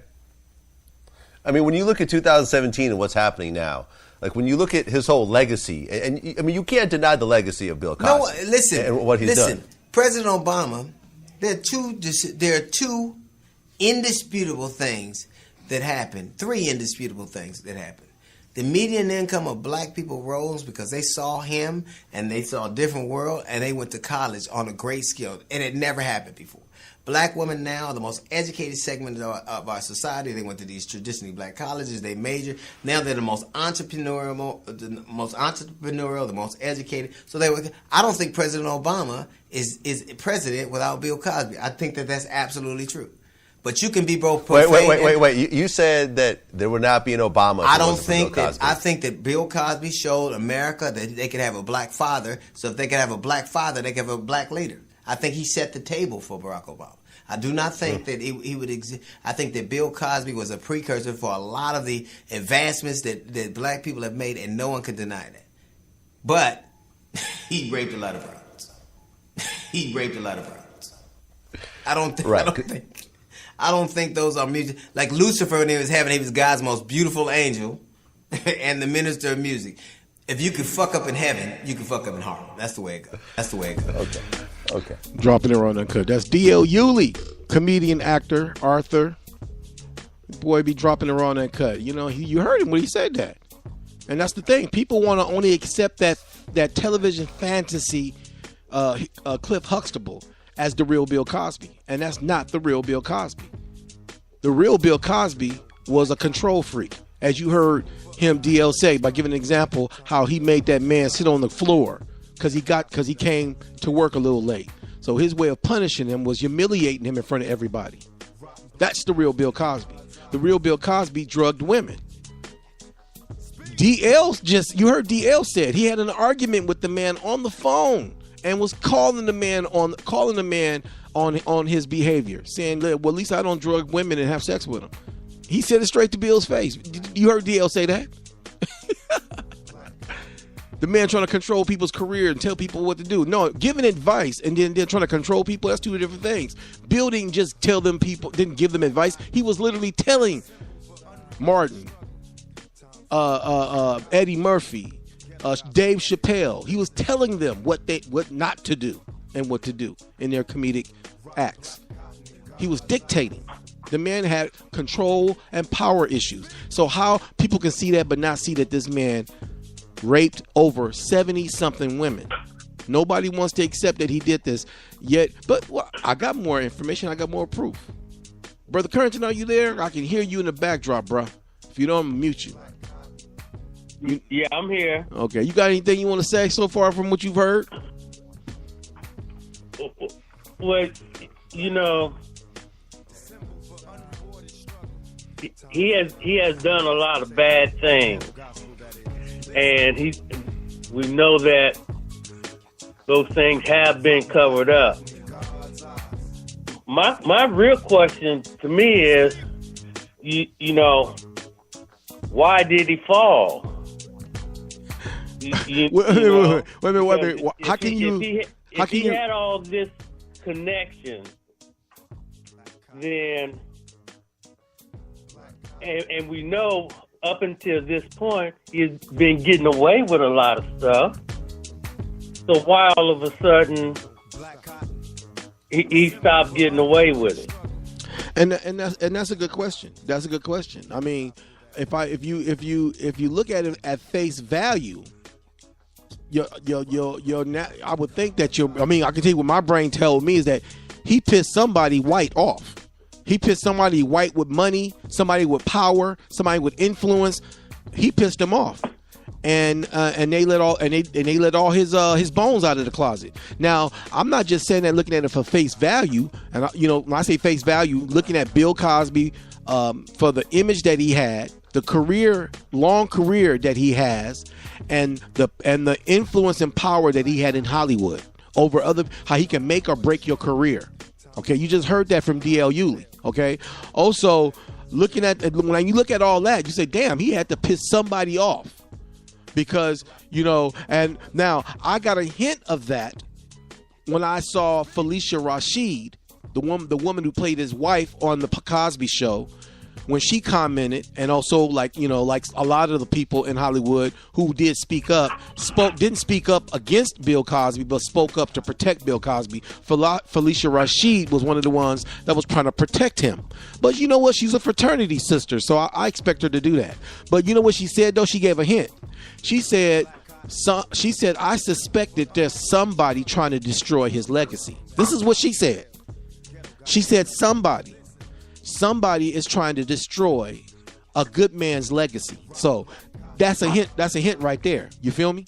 I mean, when you look at 2017 and what's happening now, like when you look at his whole legacy, and I mean, you can't deny the legacy of Bill Cosby. No, listen, and what he's done. President Obama, there are two indisputable things that happen. 3 indisputable things that happen. The median income of black people rose because they saw him and they saw a different world and they went to college on a great scale. And it never happened before. Black women now are the most educated segment of our society. They went to these traditionally black colleges. They majored. Now they're the most entrepreneurial, the most educated. So I don't think President Obama is president without Bill Cosby. I think that that's absolutely true. But you can be both profane. Wait. You said that there would not be an Obama. I don't think that. I think that Bill Cosby showed America that they could have a black father. So if they could have a black father, they could have a black leader. I think he set the table for Barack Obama. I do not think that he would exist. I think that Bill Cosby was a precursor for a lot of the advancements that black people have made, and no one can deny that. But he raped a lot of browns. I don't think those are music. Like Lucifer, when he was God's most beautiful angel and the minister of music. If you can fuck up in heaven, you can fuck up in Harlem. That's the way it goes. Okay. Dropping it on Uncut. That's D.L. Yulee, comedian, actor, Arthur. Boy, be dropping it on Uncut. You know, you heard him when he said that. And that's the thing. People want to only accept that television fantasy Cliff Huxtable as the real Bill Cosby. And that's not the real Bill Cosby. The real Bill Cosby was a control freak. As you heard him, DL, say, by giving an example how he made that man sit on the floor because he came to work a little late. So his way of punishing him was humiliating him in front of everybody. That's the real Bill Cosby. The real Bill Cosby drugged women. You heard DL said he had an argument with the man on the phone and was calling the man on his behavior, saying, well, at least I don't drug women and have sex with them. He said it straight to Bill's face. You heard DL say that? The man trying to control people's career and tell people what to do. No, giving advice and then trying to control people, that's 2 different things. Bill didn't just didn't give them advice. He was literally telling Martin, Eddie Murphy, Dave Chappelle. He was telling them what not to do and what to do in their comedic acts. He was dictating. The man had control and power issues. So how people can see that but not see that this man raped over 70-something women. Nobody wants to accept that he did this yet. But I got more information. I got more proof. Brother Currington, are you there? I can hear you in the backdrop, bro. If you don't, I'm gonna mute you. Yeah, I'm here. Okay. You got anything you want to say so far from what you've heard? Well, you know, he has done a lot of bad things, and we know that those things have been covered up. My real question to me is, you know, why did he fall? Wait a minute. How can you? If he had all this connection, then, and we know up until this point, he's been getting away with a lot of stuff. So why all of a sudden he stopped getting away with it? And that's a good question. That's a good question. I mean, if you look at it at face value, I would think that I can tell you what my brain tells me is that he pissed somebody white off. He pissed somebody white with money, somebody with power, somebody with influence. He pissed them off, and they let all his bones out of the closet. Now, I'm not just saying that looking at it for face value, and when I say face value, looking at Bill Cosby for the image that he had, the long career that he has, and the influence and power that he had in Hollywood over how he can make or break your career. Okay, you just heard that from D.L. Hughley. Okay, also when you look at all that, you say, damn, he had to piss somebody off, because and now I got a hint of that when I saw Felicia Rashid, the woman who played his wife on the Cosby Show, when she commented, and also like a lot of the people in Hollywood who did speak up, didn't speak up against Bill Cosby, but spoke up to protect Bill Cosby. Felicia Rashid was one of the ones that was trying to protect him. But you know what? She's a fraternity sister, so I expect her to do that. But you know what she said, though? She gave a hint. She said, I suspected there's somebody trying to destroy his legacy. This is what she said. She said somebody is trying to destroy a good man's legacy. So that's a hint. That's a hint right there. You feel me?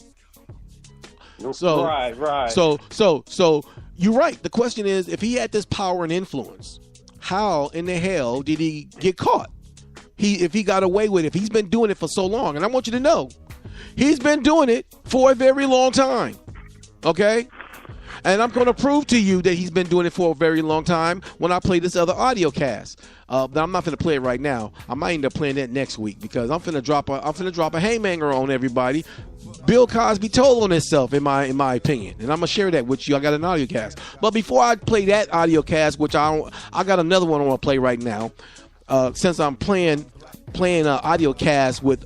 So right. So you're right. The question is, if he had this power and influence, how in the hell did he get caught? If he got away with it, if he's been doing it for so long, and I want you to know, he's been doing it for a very long time. Okay? And I'm going to prove to you that he's been doing it for a very long time when I play this other audio cast. But I'm not going to play it right now. I might end up playing that next week, because I'm finna drop a haymanger on everybody. Bill Cosby told on himself, in my opinion, and I'm gonna share that with you. I got an audio cast, but before I play that audio cast, which I got another one I want to play right now. Since I'm playing audio cast with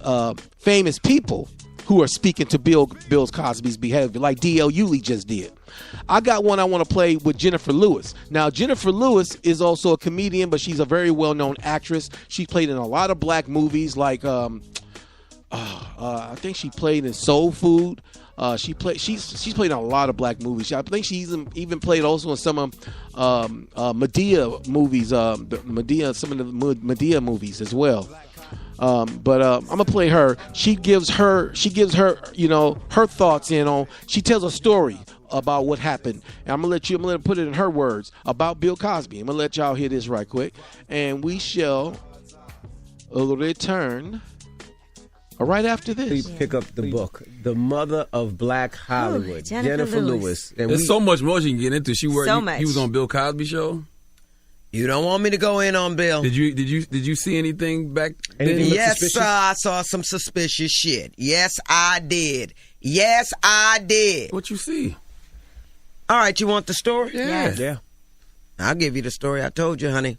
famous people who are speaking to Bill Cosby's behavior, like D.L. Hughley just did. I got one I want to play with Jennifer Lewis. Now, Jennifer Lewis is also a comedian, but she's a very well-known actress. She played in a lot of black movies, like I think she played in Soul Food. She's played in a lot of black movies. I think she's even played also in some of Madea movies, some of the Madea movies as well. But I'm gonna play her. She gives her her thoughts in on. She tells a story about what happened, and I'm gonna put it in her words about Bill Cosby. I'm gonna let y'all hear this right quick, and we shall return right after this. Please pick up the book, The Mother of Black Hollywood, Jennifer Lewis. And there's so much more she can get into. She worked. He was on Bill Cosby show. You don't want me to go in on Bill. Did you see anything back then? Yes, sir, I saw some suspicious shit. Yes, I did. Yes, I did. What you see? All right, you want the story? Yeah. I'll give you the story. I told you, honey.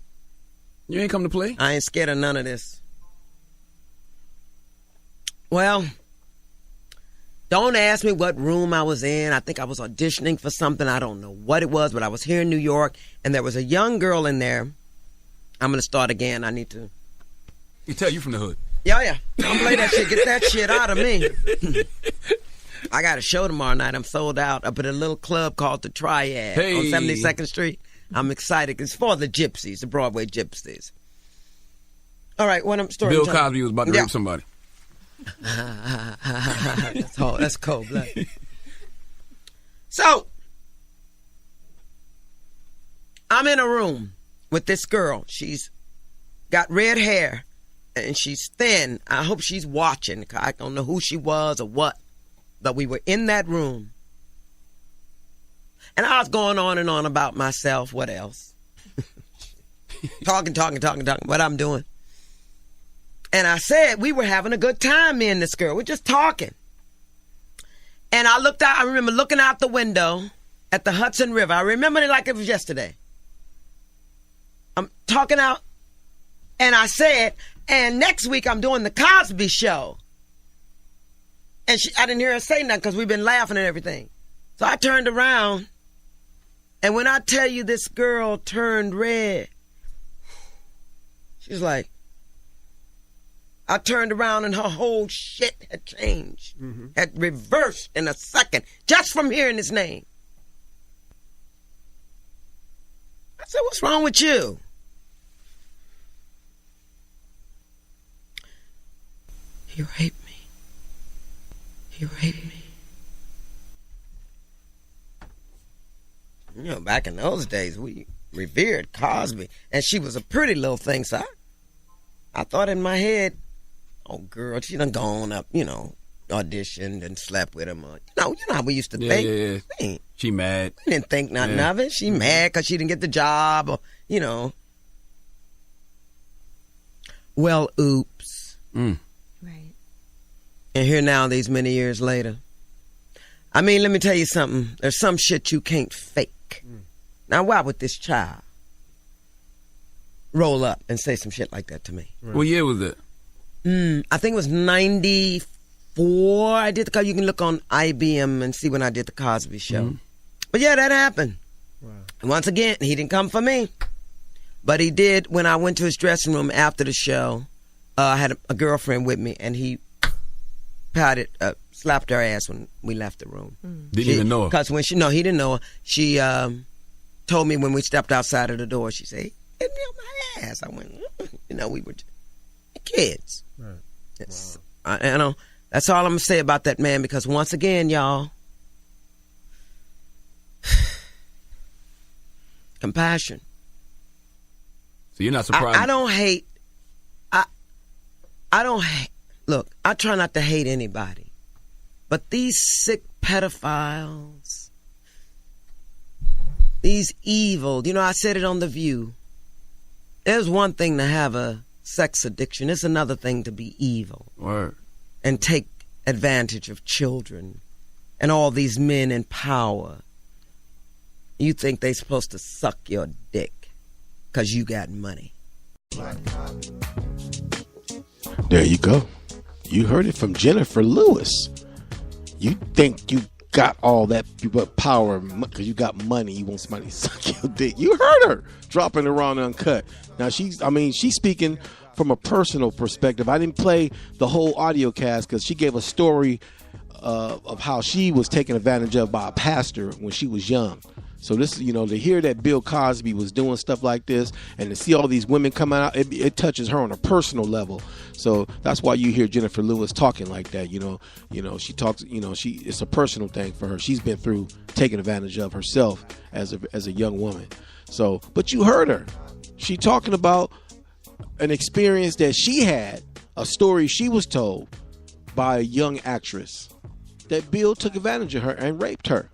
You ain't come to play? I ain't scared of none of this. Well, don't ask me what room I was in. I think I was auditioning for something. I don't know what it was, but I was here in New York, and there was a young girl in there. I'm going to start again. I need to. You tell you from the hood. Yeah. Don't play that shit. Get that shit out of me. I got a show tomorrow night. I'm sold out up at a little club called The Triad on 72nd Street. I'm excited. It's for the gypsies, the Broadway gypsies. All right, what I'm starting. Bill Cosby was about to rape somebody. That's cold blood. So, I'm in a room with this girl. She's got red hair and she's thin. I hope she's watching. I don't know who she was or what, but we were in that room. And I was going on and on about myself. What else? Talking, what I'm doing. And I said we were having a good time, me and this girl. We're just talking. And I looked out. I remember looking out the window at the Hudson River. I remember it like it was yesterday. I'm talking out. And I said, and next week I'm doing the Cosby Show. And I didn't hear her say nothing because we've been laughing and everything. So I turned around. And when I tell you this girl turned red, she's like, I turned around and her whole shit had changed, had reversed in a second, just from hearing his name. I said, what's wrong with you? He raped me. He raped me. You know, back in those days, we revered Cosby, and she was a pretty little thing, so I thought in my head, Oh, girl, she done gone up, auditioned and slept with him. You know how we used to think. Yeah. She mad. We didn't think nothing of it. She mad because she didn't get the job, or, Well, oops. Right. And here now, these many years later. I mean, let me tell you something. There's some shit you can't fake. Now, why would this child roll up and say some shit like that to me? Right. What year was it? I think it was 94. I did you can look on IBM and see when I did the Cosby Show. But yeah, that happened. Wow. And once again, he didn't come for me. But he did when I went to his dressing room after the show. I had a girlfriend with me, and he slapped her ass when we left the room. Didn't even know her? Because he didn't know her. She told me when we stepped outside of the door, she said, "He hit me on my ass." I went, we were kids. Right. Wow. That's all I'm going to say about that man, because once again, y'all, compassion. So you're not surprised? I don't hate. I don't hate. Look, I try not to hate anybody. But these sick pedophiles, these evil, I said it on The View. There's one thing to have a sex addiction. It's another thing to be evil. Word. And take advantage of children and all these men in power. You think they're supposed to suck your dick because you got money. There you go. You heard it from Jennifer Lewis. You think you got all that power because you got money. You want somebody to suck your dick. You heard her dropping around uncut. Now she's speaking from a personal perspective. I didn't play the whole audio cast because she gave a story of how she was taken advantage of by a pastor when she was young. So this, to hear that Bill Cosby was doing stuff like this and to see all these women come out, it touches her on a personal level. So that's why you hear Jennifer Lewis talking like that. She talks, it's a personal thing for her. She's been through taking advantage of herself as a young woman. So, but you heard her. She talking about an experience that she had, a story she was told by a young actress that Bill took advantage of her and raped her.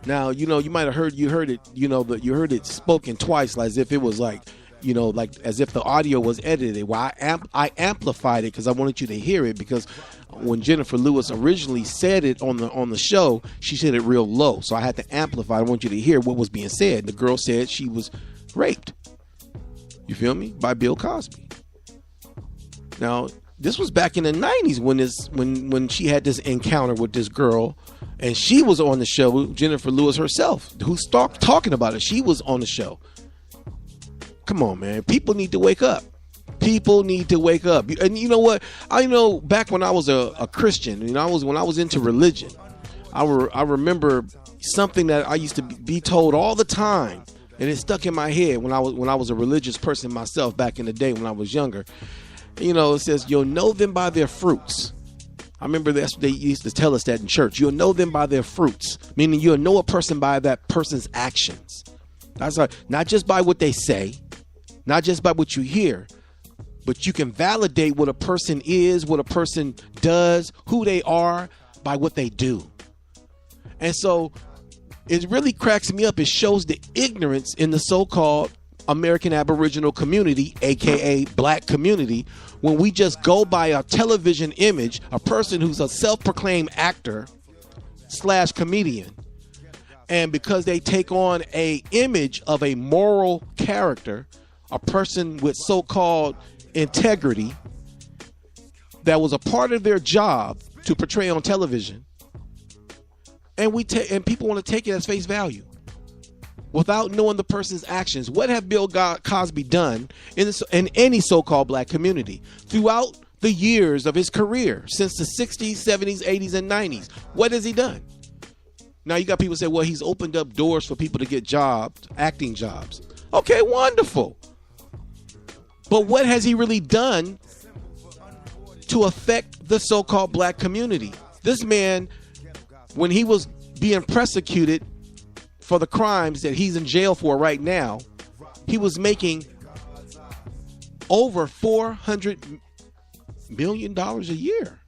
Now, you might have heard it spoken twice, as if it was as if the audio was edited. Well, I amplified it because I wanted you to hear it, because when Jennifer Lewis originally said it on the show, she said it real low. So I had to amplify. I want you to hear what was being said. The girl said she was raped. You feel me? By Bill Cosby. Now, this was back in the 90s when she had this encounter with this girl. And she was on the show, Jennifer Lewis herself, who started talking about it. She was on the show. Come on, man. People need to wake up. People need to wake up. And you know what? I know back when I was a Christian, when I was into religion, I remember something that I used to be told all the time, and it stuck in my head when I was a religious person myself back in the day when I was younger. It says, you'll know them by their fruits. I remember they used to tell us that in church. You'll know them by their fruits, meaning you'll know a person by that person's actions. That's not just by what they say, not just by what you hear, but you can validate what a person is, what a person does, who they are by what they do. And so it really cracks me up. It shows the ignorance in the so-called American Aboriginal community, aka black community, when we just go by a television image, a person who's a self-proclaimed actor / comedian, and because they take on a image of a moral character, a person with so-called integrity that was a part of their job to portray on television, and people want to take it as face value without knowing the person's actions. What have Bill Cosby done in any so-called black community throughout the years of his career, since the 60s, 70s, 80s, and 90s? What has he done? Now you got people say, well, he's opened up doors for people to get jobs, acting jobs. Okay, wonderful. But what has he really done to affect the so-called black community? This man, when he was being persecuted for the crimes that he's in jail for right now, he was making over $400 million a year.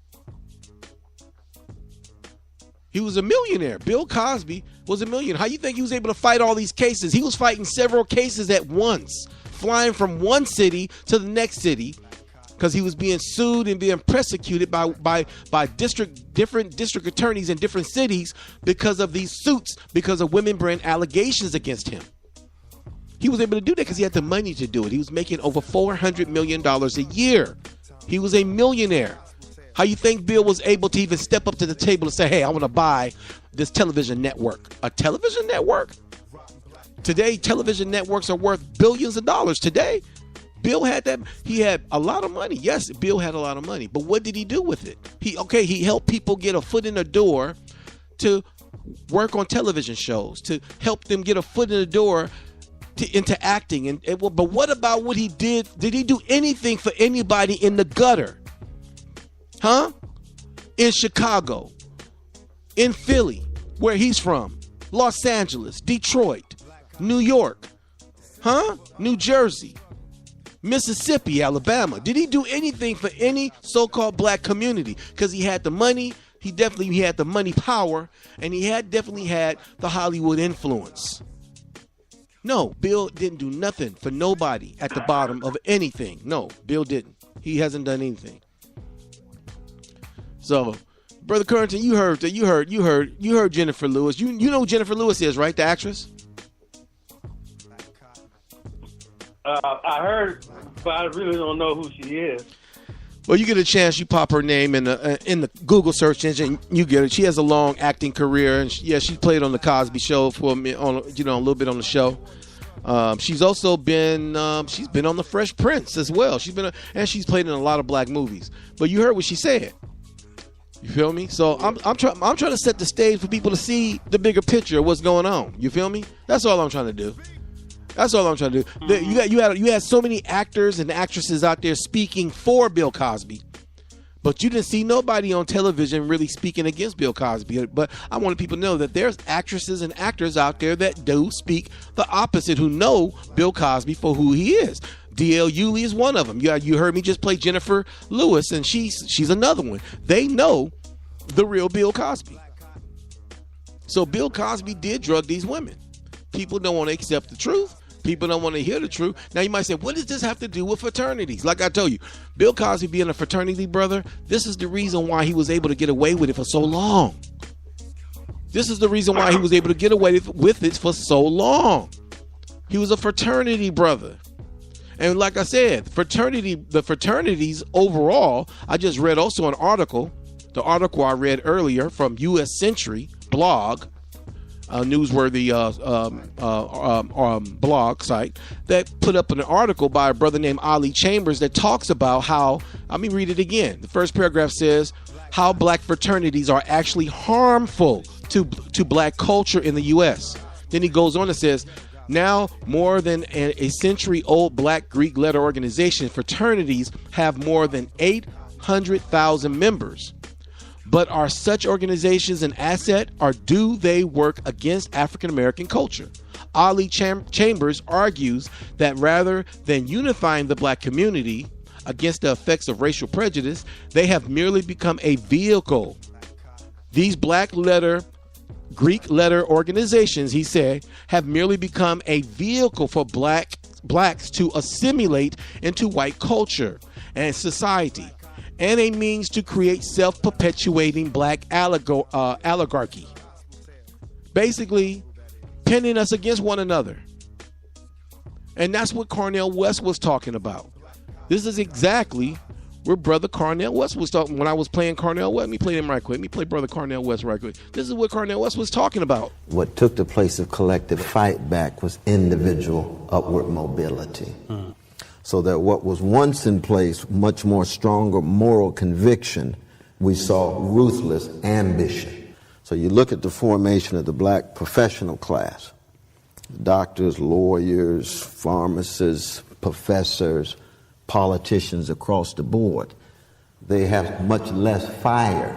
He was a millionaire. Bill Cosby was a millionaire. How you think he was able to fight all these cases? He was fighting several cases at once, flying from one city to the next city because he was being sued and being persecuted by different district attorneys in different cities because of these suits, because of women bringing allegations against him. He was able to do that because he had the money to do it. He was making over $400 million a year. He was a millionaire. How you think Bill was able to even step up to the table and say, hey, I want to buy this television network? A television network? Today, television networks are worth billions of dollars. Today, Bill had that. He had a lot of money. Yes, Bill had a lot of money. But what did he do with it? He helped people get a foot in the door to work on television shows, to help them get a foot in the door into acting. But what about what he did? Did he do anything for anybody in the gutter? Huh? In Chicago, in Philly, where he's from, Los Angeles, Detroit, New York, huh? New Jersey, Mississippi, Alabama. Did he do anything for any so-called black community? Because he had the money, he had the money power, and he definitely had the Hollywood influence. No, Bill didn't do nothing for nobody at the bottom of anything. No, Bill didn't. He hasn't done anything. So, Brother Currington, you heard Jennifer Lewis. You know who Jennifer Lewis is, right? The actress. I heard, but I really don't know who she is. Well, you get a chance, you pop her name in the Google search engine, you get it. She has a long acting career, and she played on the Cosby Show for a little bit on the show. She's also been on the Fresh Prince as well. She's played in a lot of black movies. But you heard what she said. You feel me? So I'm trying to set the stage for people to see the bigger picture of what's going on. You feel me? That's all I'm trying to do. You had so many actors and actresses out there speaking for Bill Cosby, but you didn't see nobody on television really speaking against Bill Cosby. But I want people to know that there's actresses and actors out there that do speak the opposite, who know Bill Cosby for who he is. D.L. Hewley is one of them. You heard me just play Jennifer Lewis, and she's another one. They know the real Bill Cosby. So Bill Cosby did drug these women. People don't want to accept the truth. People don't want to hear the truth. Now you might say, what does this have to do with fraternities? Like I told you, Bill Cosby being a fraternity brother, this is the reason why he was able to get away with it for so long. This is the reason why he was able to get away with it for so long. He was a fraternity brother. And like I said, the fraternities overall, I just read also an article, the article I read earlier from U.S. Century blog, a newsworthy blog site, that put up an article by a brother named Ali Chambers that talks about how, let me read it again. The first paragraph says how black fraternities are actually harmful to black culture in the U.S. Then he goes on and says, now more than a century-old black Greek letter organization, fraternities have more than 800,000 members. But are such organizations an asset, or do they work against African American culture? Ali Chambers argues that rather than unifying the black community against the effects of racial prejudice, they have merely become a vehicle. These Greek letter organizations, he said, have merely become a vehicle for blacks to assimilate into white culture and society, and a means to create self-perpetuating black oligarchy. Basically, pinning us against one another. And that's what Cornel West was talking about. This is exactly where Brother Cornel West was talking. When I was playing Cornel West, let me play him right quick. Let me play Brother Cornel West right quick. This is what Cornel West was talking about. What took the place of collective fight back was individual upward mobility. So that what was once in place, much more stronger moral conviction, we saw ruthless ambition. So you look at the formation of the black professional class, doctors, lawyers, pharmacists, professors, politicians across the board. They have much less fire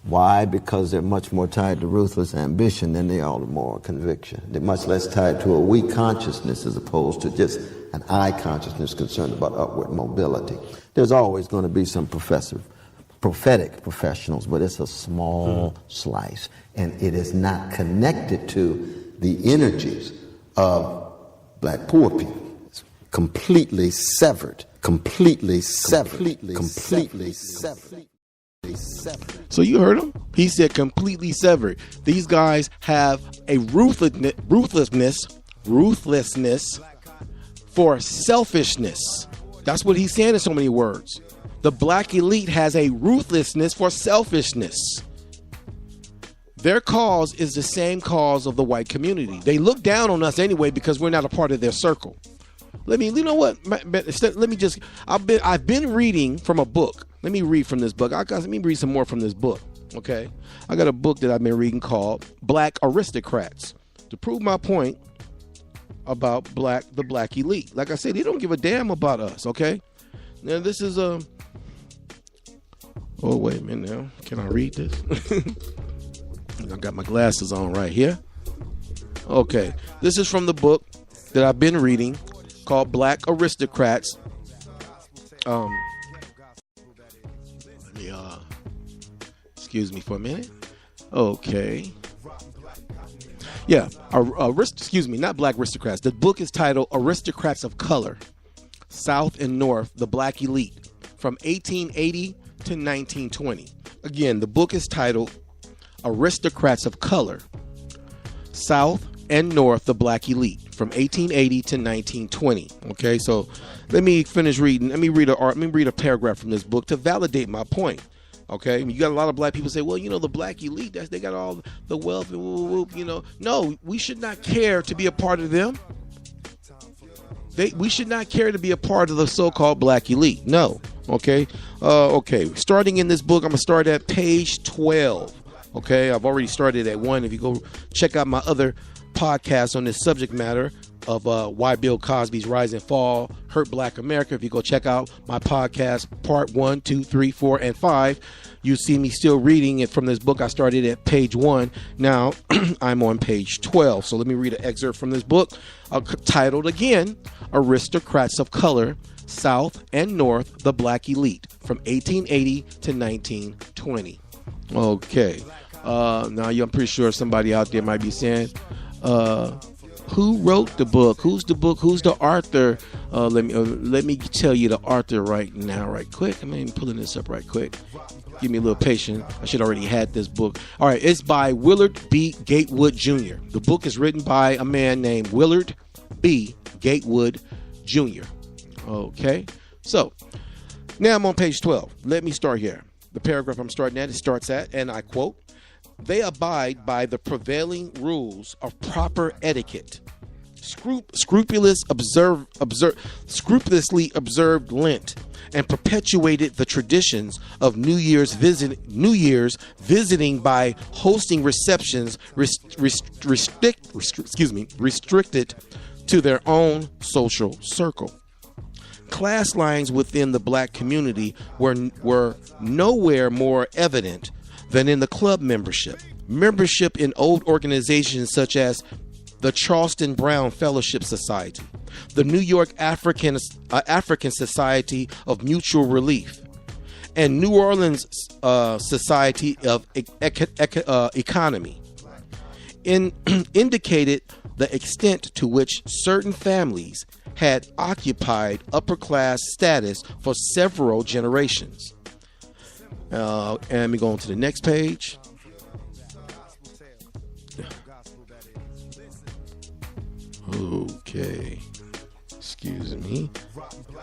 Why? Because they're much more tied to ruthless ambition than they are to moral conviction. They're much less tied to a weak consciousness as opposed to just an I consciousness concerned about upward mobility. There's always going to be some prophetic professionals, but it's a small slice, and it is not connected to the energies of black poor people. It's completely severed. Completely severed. So you heard him. He said completely severed. These guys have a ruthlessness for selfishness. That's what he's saying in so many words. The black elite has a ruthlessness for selfishness. Their cause is the same cause of the white community. They look down on us anyway because we're not a part of their circle. You know what? I've been reading from a book. Let me read from this book. Let me read some more from this book. Okay. I got a book that I've been reading called Black Aristocrats to prove my point about the black elite. Like I said, they don't give a damn about us. Okay. Now this is oh, wait a minute now. Can I read this? I got my glasses on right here. Okay. This is from the book that I've been reading called Black Aristocrats. Excuse me for a minute. Okay. Yeah. Excuse me, not Black Aristocrats. The book is titled Aristocrats of Color, South and North, the Black Elite, from 1880 to 1920. Again, the book is titled Aristocrats of Color, South and North, the Black Elite, from 1880 to 1920. Okay, so let me finish reading. Let me read a paragraph from this book to validate my point. Okay, you got a lot of black people say, well, the black elite, they got all the wealth, and No, we should not care to be a part of them. We should not care to be a part of the so-called black elite. No. Okay. Okay. Starting in this book, I'm gonna start at page 12. Okay, I've already started at 1. If you go check out my other podcast on this subject matter of why Bill Cosby's rise and fall hurt black America, if you go check out my podcast part 1, 2, 3, 4, and 5, you see me still reading it from this book. I started at page 1. Now I'm on page 12. So let me read an excerpt from this book titled again, Aristocrats of Color, South and North, the Black Elite, from 1880 to 1920. Okay. Now I'm pretty sure somebody out there might be saying, who wrote the book? Who's the book? Who's the author? Let me tell you the author right now, right quick. I'm pulling this up right quick. Give me a little patience. I should already had this book. All right, it's by Willard B. Gatewood Jr. The book is written by a man named Willard B. Gatewood Jr. Okay, so now I'm on page 12. Let me start here. The paragraph I'm starting at, it starts at, and I quote, "They abide by the prevailing rules of proper etiquette, scrupulously observed Lent, and perpetuated the traditions of New Year's visiting by hosting receptions restricted to their own social circle. Class lines within the black community were nowhere more evident than in the club membership. Membership in old organizations such as the Charleston Brown Fellowship Society, the New York African Society of Mutual Relief, and New Orleans Society of Economy, indicated the extent to which certain families had occupied upper class status for several generations. And let me go on to the next page. Okay. Excuse me.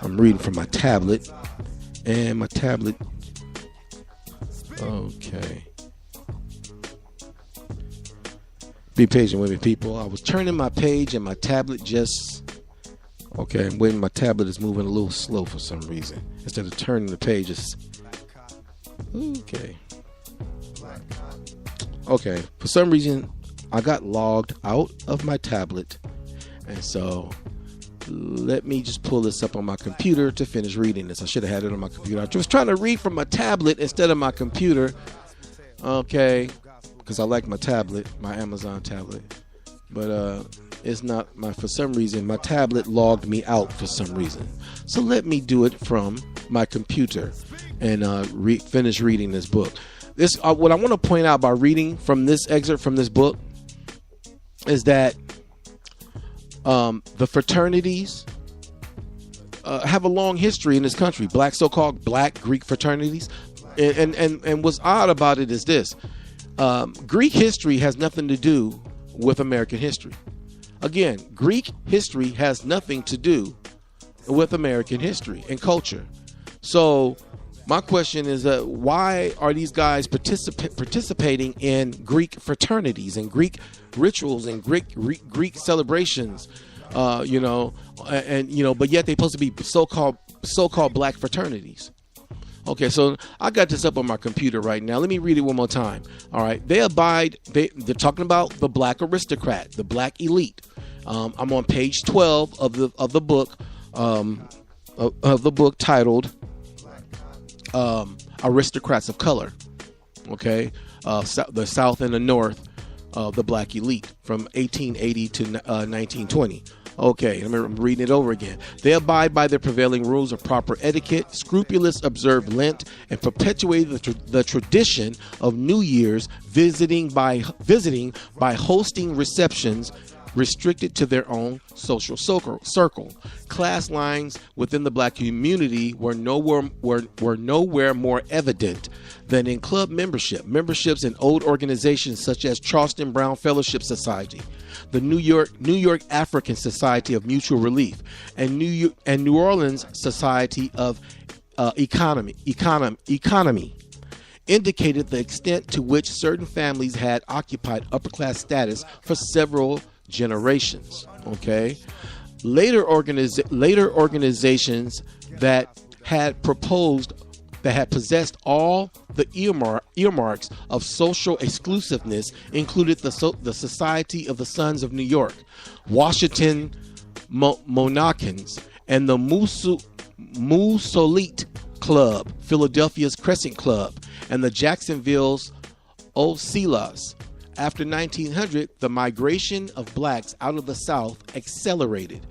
I'm reading from my tablet. And my tablet. Okay. Be patient with me, people. I was turning my page and my tablet just... Okay, I'm waiting. My tablet is moving a little slow for some reason. Instead of turning the pages. Okay. Okay. For some reason, I got logged out of my tablet. And so, let me just pull this up on my computer to finish reading this. I should have had it on my computer. I was trying to read from my tablet instead of my computer. Okay, because I like my tablet, my Amazon tablet, but it's not for some reason my tablet logged me out for some reason. So let me do it from my computer and finish reading this book. This what I want to point out by reading from this excerpt from this book is that the fraternities have a long history in this country. So-called black Greek fraternities, and what's odd about it is this: Greek history has nothing to do with American history. Again, Greek history has nothing to do with American history and culture. So my question is, why are these guys participating in Greek fraternities and Greek rituals and Greek celebrations? But yet they're supposed to be so-called black fraternities. Okay, so I got this up on my computer right now. Let me read it one more time. All right, they're talking about the black aristocrat, the black elite. I'm on page 12 of the book titled Aristocrats of Color. Okay, the South and the North, the black elite from 1880 to 1920. Okay, I'm reading it over again. They abide by the prevailing rules of proper etiquette, scrupulous observe Lent, and perpetuate the tradition of New Year's visiting by hosting receptions restricted to their own social circle. Class lines within the black community were nowhere more evident than in club memberships in old organizations such as Charleston Brown Fellowship Society, the New York African Society of Mutual Relief, and New Orleans Society of Economy indicated the extent to which certain families had occupied upper class status for several generations. Okay, later organizations that had possessed all the earmarks of social exclusiveness included the Society of the Sons of New York, Washington Monarchans, and the Mussolite Club, Philadelphia's Crescent Club, and the Jacksonville's Ocelas. After 1900, the migration of blacks out of the South accelerated.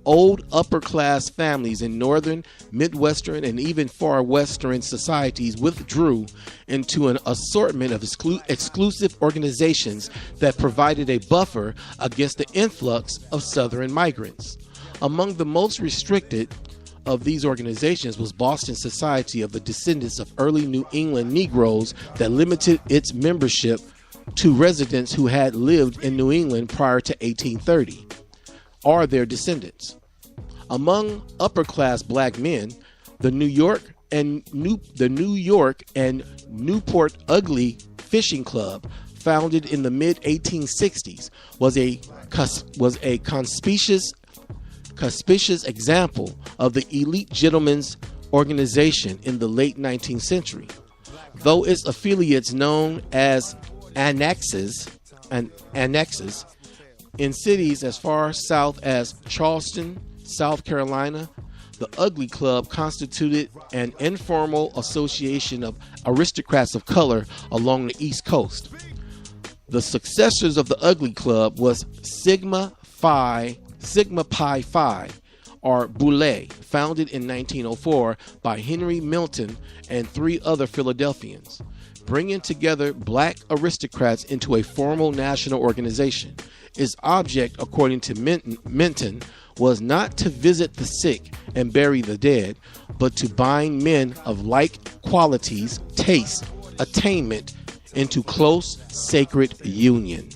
Old upper-class families in northern, midwestern, and even far western societies withdrew into an assortment of exclusive organizations that provided a buffer against the influx of southern migrants. Among the most restricted of these organizations was Boston Society of the Descendants of Early New England Negroes that limited its membership to residents who had lived in New England prior to 1830 or their descendants. Among upper-class black men, the New York and Newport Ugly Fishing Club, founded in the mid-1860s, was a conspicuous example of the elite gentlemen's organization in the late 19th century. Though its affiliates, known as annexes in cities as far south as Charleston, South Carolina, the Ugly Club constituted an informal association of aristocrats of color along the East Coast. The successors of the Ugly Club was Sigma Pi Phi, or Boule, founded in 1904 by Henry Milton and 3 other Philadelphians, bringing together black aristocrats into a formal national organization. Its object, according to Minton, was not to visit the sick and bury the dead, but to bind men of like qualities, taste, attainment into close sacred union.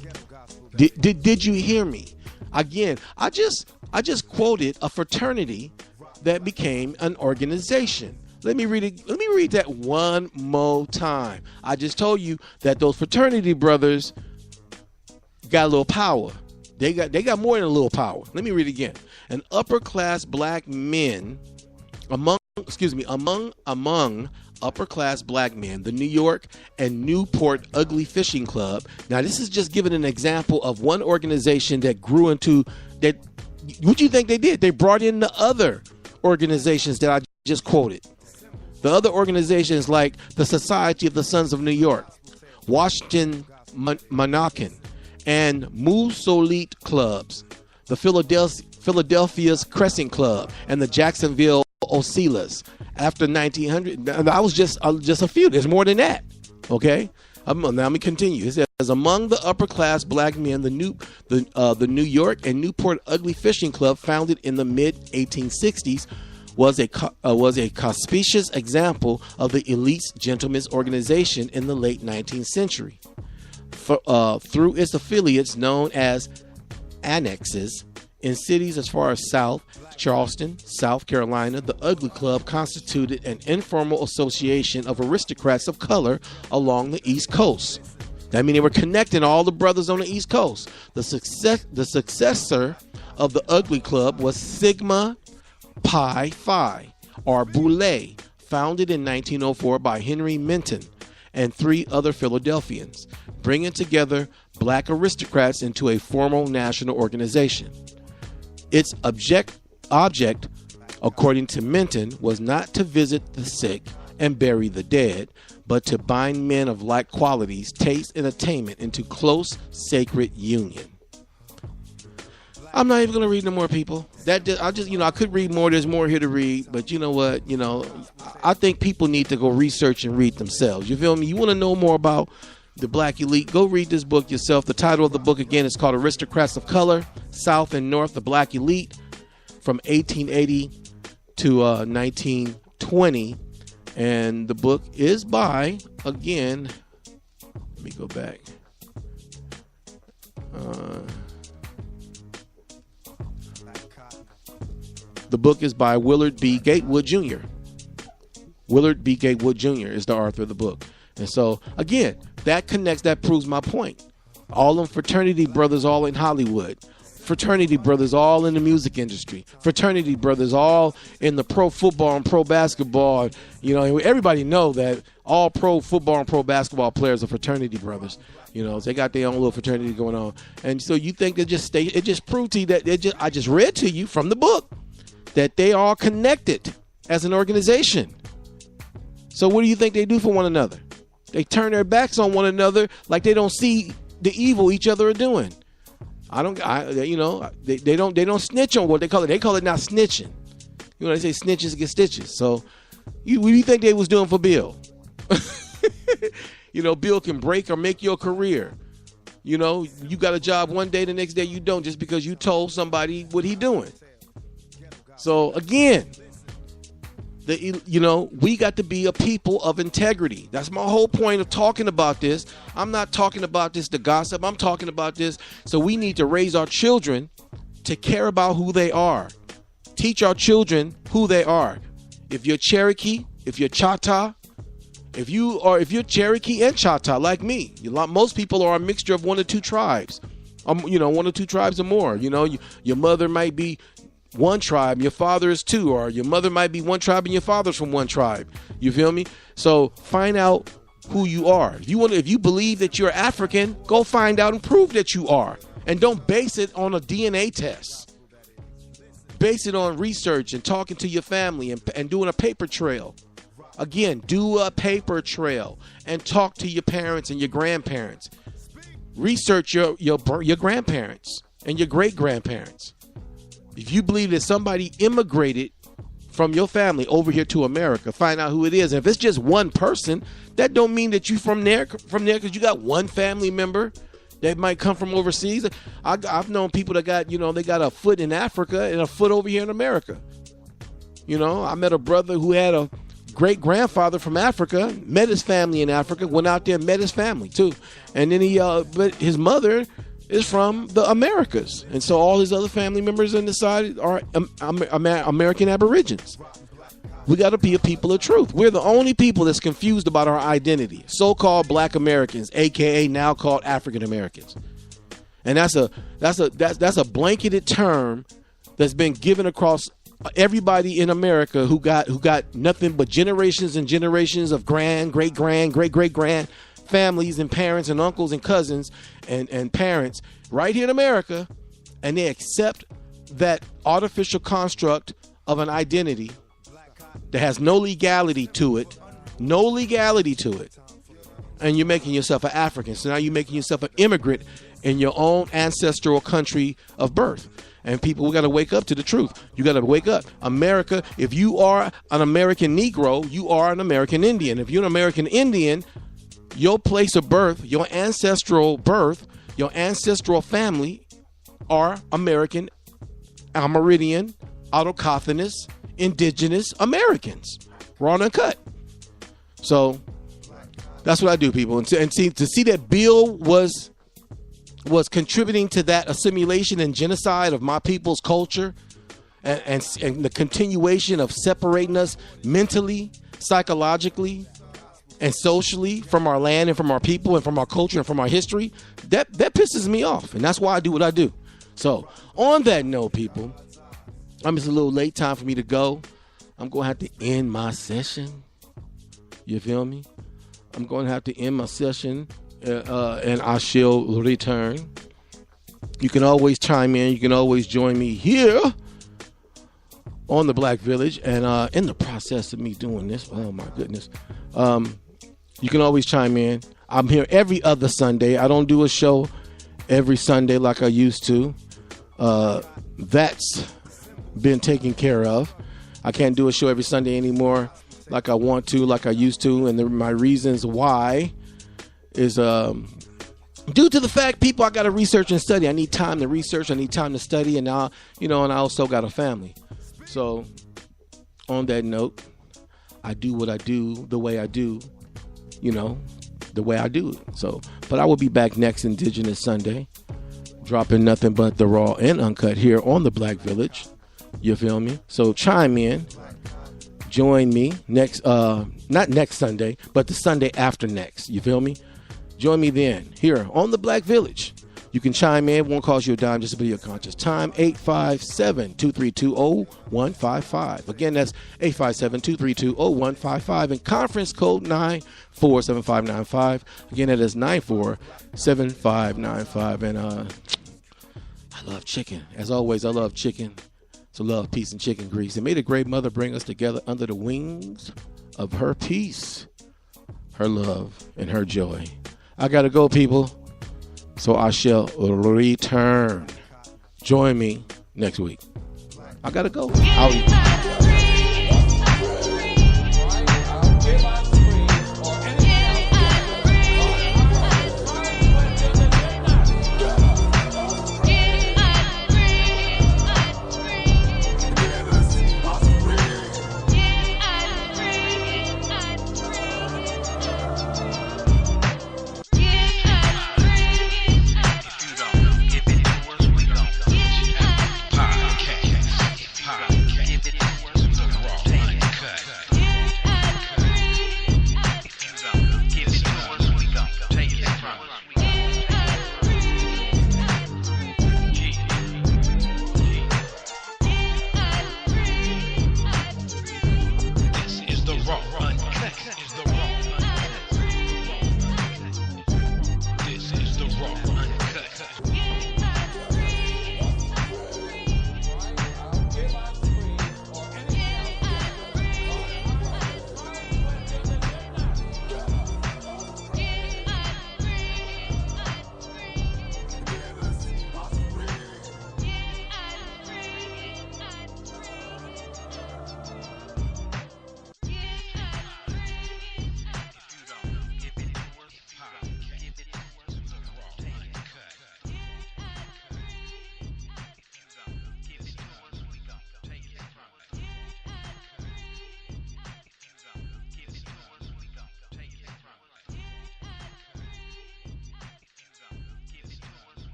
Did you hear me? Again, I just quoted a fraternity that became an organization. Let me read it. Let me read that one more time. I just told you that those fraternity brothers got a little power. They got more than a little power. Let me read it again. An upper class black men among upper class black men, the New York and Newport Ugly Fishing Club. Now, this is just giving an example of one organization that grew into that. What do you think they did? They brought in the other organizations that I just quoted. The other organizations like the Society of the Sons of New York, Washington Monacan, and Musolit clubs, the Philadelphia's Crescent Club, and the Jacksonville Osceolas. After 1900, I was just a few. There's more than that. Okay, now let me continue. It says among the upper class black men, the New York and Newport Ugly Fishing Club, founded in the mid 1860s, was a conspicuous example of the elite's gentlemen's organization in the late 19th century. Through its affiliates known as annexes in cities as far as South Charleston, South Carolina, the Ugly Club constituted an informal association of aristocrats of color along the East Coast. That means they were connecting all the brothers on the East Coast. The successor of the Ugly Club was Sigma Pi Phi, or Boule, founded in 1904 by Henry Minton and 3 other Philadelphians, bringing together black aristocrats into a formal national organization. Its object, according to Minton, was not to visit the sick and bury the dead, but to bind men of like qualities, taste, and attainment into close, sacred union. I'm not even going to read no more, people. I could read more. There's more here to read, but you know what? I think people need to go research and read themselves. You feel me? You want to know more about the black elite? Go read this book yourself. The title of the book, again, is called Aristocrats of Color, South and North, the Black Elite, from 1880 to 1920. And the book is by, again, let me go back. The book is by Willard B. Gatewood Jr. Willard B. Gatewood Jr. is the author of the book. And so, again, that proves my point. All them fraternity brothers all in Hollywood. Fraternity brothers all in the music industry. Fraternity brothers all in the pro football and pro basketball. Everybody know that all pro football and pro basketball players are fraternity brothers. They got their own little fraternity going on. And so you think it just proved to you that I just read to you from the book that they are connected as an organization. So what do you think they do for one another? They turn their backs on one another like they don't see the evil each other are doing. They don't snitch on what they call it. They call it not snitching. They say snitches get stitches. So what do you think they was doing for Bill? Bill can break or make your career. You got a job one day, the next day you don't, just because you told somebody what he doing. So again, we got to be a people of integrity. That's my whole point of talking about this. I'm not talking about this to gossip. I'm talking about this so we need to raise our children to care about who they are. Teach our children who they are. If you're Cherokee, if you're Choctaw, if you're Cherokee and Choctaw like me, most people are a mixture of one or two tribes. One or two tribes or more. Your mother might be one tribe, your father is 2, or your mother might be one tribe and your father's from one tribe. You feel me? So find out who you are. If you believe that you're African, go find out and prove that you are. And don't base it on a DNA test. Base it on research and talking to your family and doing a paper trail. Again, do a paper trail and talk to your parents and your grandparents. Research your grandparents and your great-grandparents. If you believe that somebody immigrated from your family over here to America, find out who it is. And if it's just one person, that don't mean that you from there because you got one family member that might come from overseas. I've known people that got, they got a foot in Africa and a foot over here in America. I met a brother who had a great-grandfather from Africa, met his family in Africa, went out there and met his family too. And then but his mother is from the Americas. And so all his other family members on the side are American Aborigines. We got to be a people of truth. We're the only people that's confused about our identity. So-called Black Americans, aka now called African Americans. And that's a blanketed term that's been given across everybody in America who got nothing but generations and generations of great-grand families and parents and uncles and cousins and parents right here in America, and they accept that artificial construct of an identity that has no legality to it, and you're making yourself an African. So now you're making yourself an immigrant in your own ancestral country of birth. And people, we got to wake up to the truth. You got to wake up. America, if you are an American Negro, you are an American Indian. If you're an American Indian, your place of birth, your ancestral family are American, Amerindian, autochthonous, indigenous Americans. Raw and uncut. So that's what I do, people. And see, to see that Bill was contributing to that assimilation and genocide of my people's culture and the continuation of separating us mentally, psychologically, and socially from our land and from our people and from our culture and from our history, that pisses me off. And that's why I do what I do. So on that note, people, it's a little late time for me to go. I'm going to have to end my session. You feel me? I'm going to have to end my session. And I shall return. You can always chime in. You can always join me here on the Black Village. And in the process of me doing this, oh my goodness, you can always chime in. I'm here every other Sunday. I don't do a show every Sunday like I used to. That's been taken care of. I can't do a show every Sunday anymore like I want to, like I used to. And my reasons why is due to the fact, people, I got to research and study. I need time to research. I need time to study. And now, and I also got a family. So on that note, I do what I do the way I do, the way I do it. So, but I will be back next Indigenous Sunday, dropping nothing but the raw and uncut here on the Black Village. You feel me? So chime in. Join me next, not next Sunday, but the Sunday after next. You feel me? Join me then here on the Black Village. You can chime in. It won't cost you a dime, just to be your conscious time. 857-232-0155. Again, that's 857-232-0155. And conference code 947595. Again, that is 947595. And I love chicken. As always, I love chicken. So love, peace, and chicken grease. And may the great mother bring us together under the wings of her peace, her love, and her joy. I got to go, people. So I shall return. Join me next week. I got to go. Out.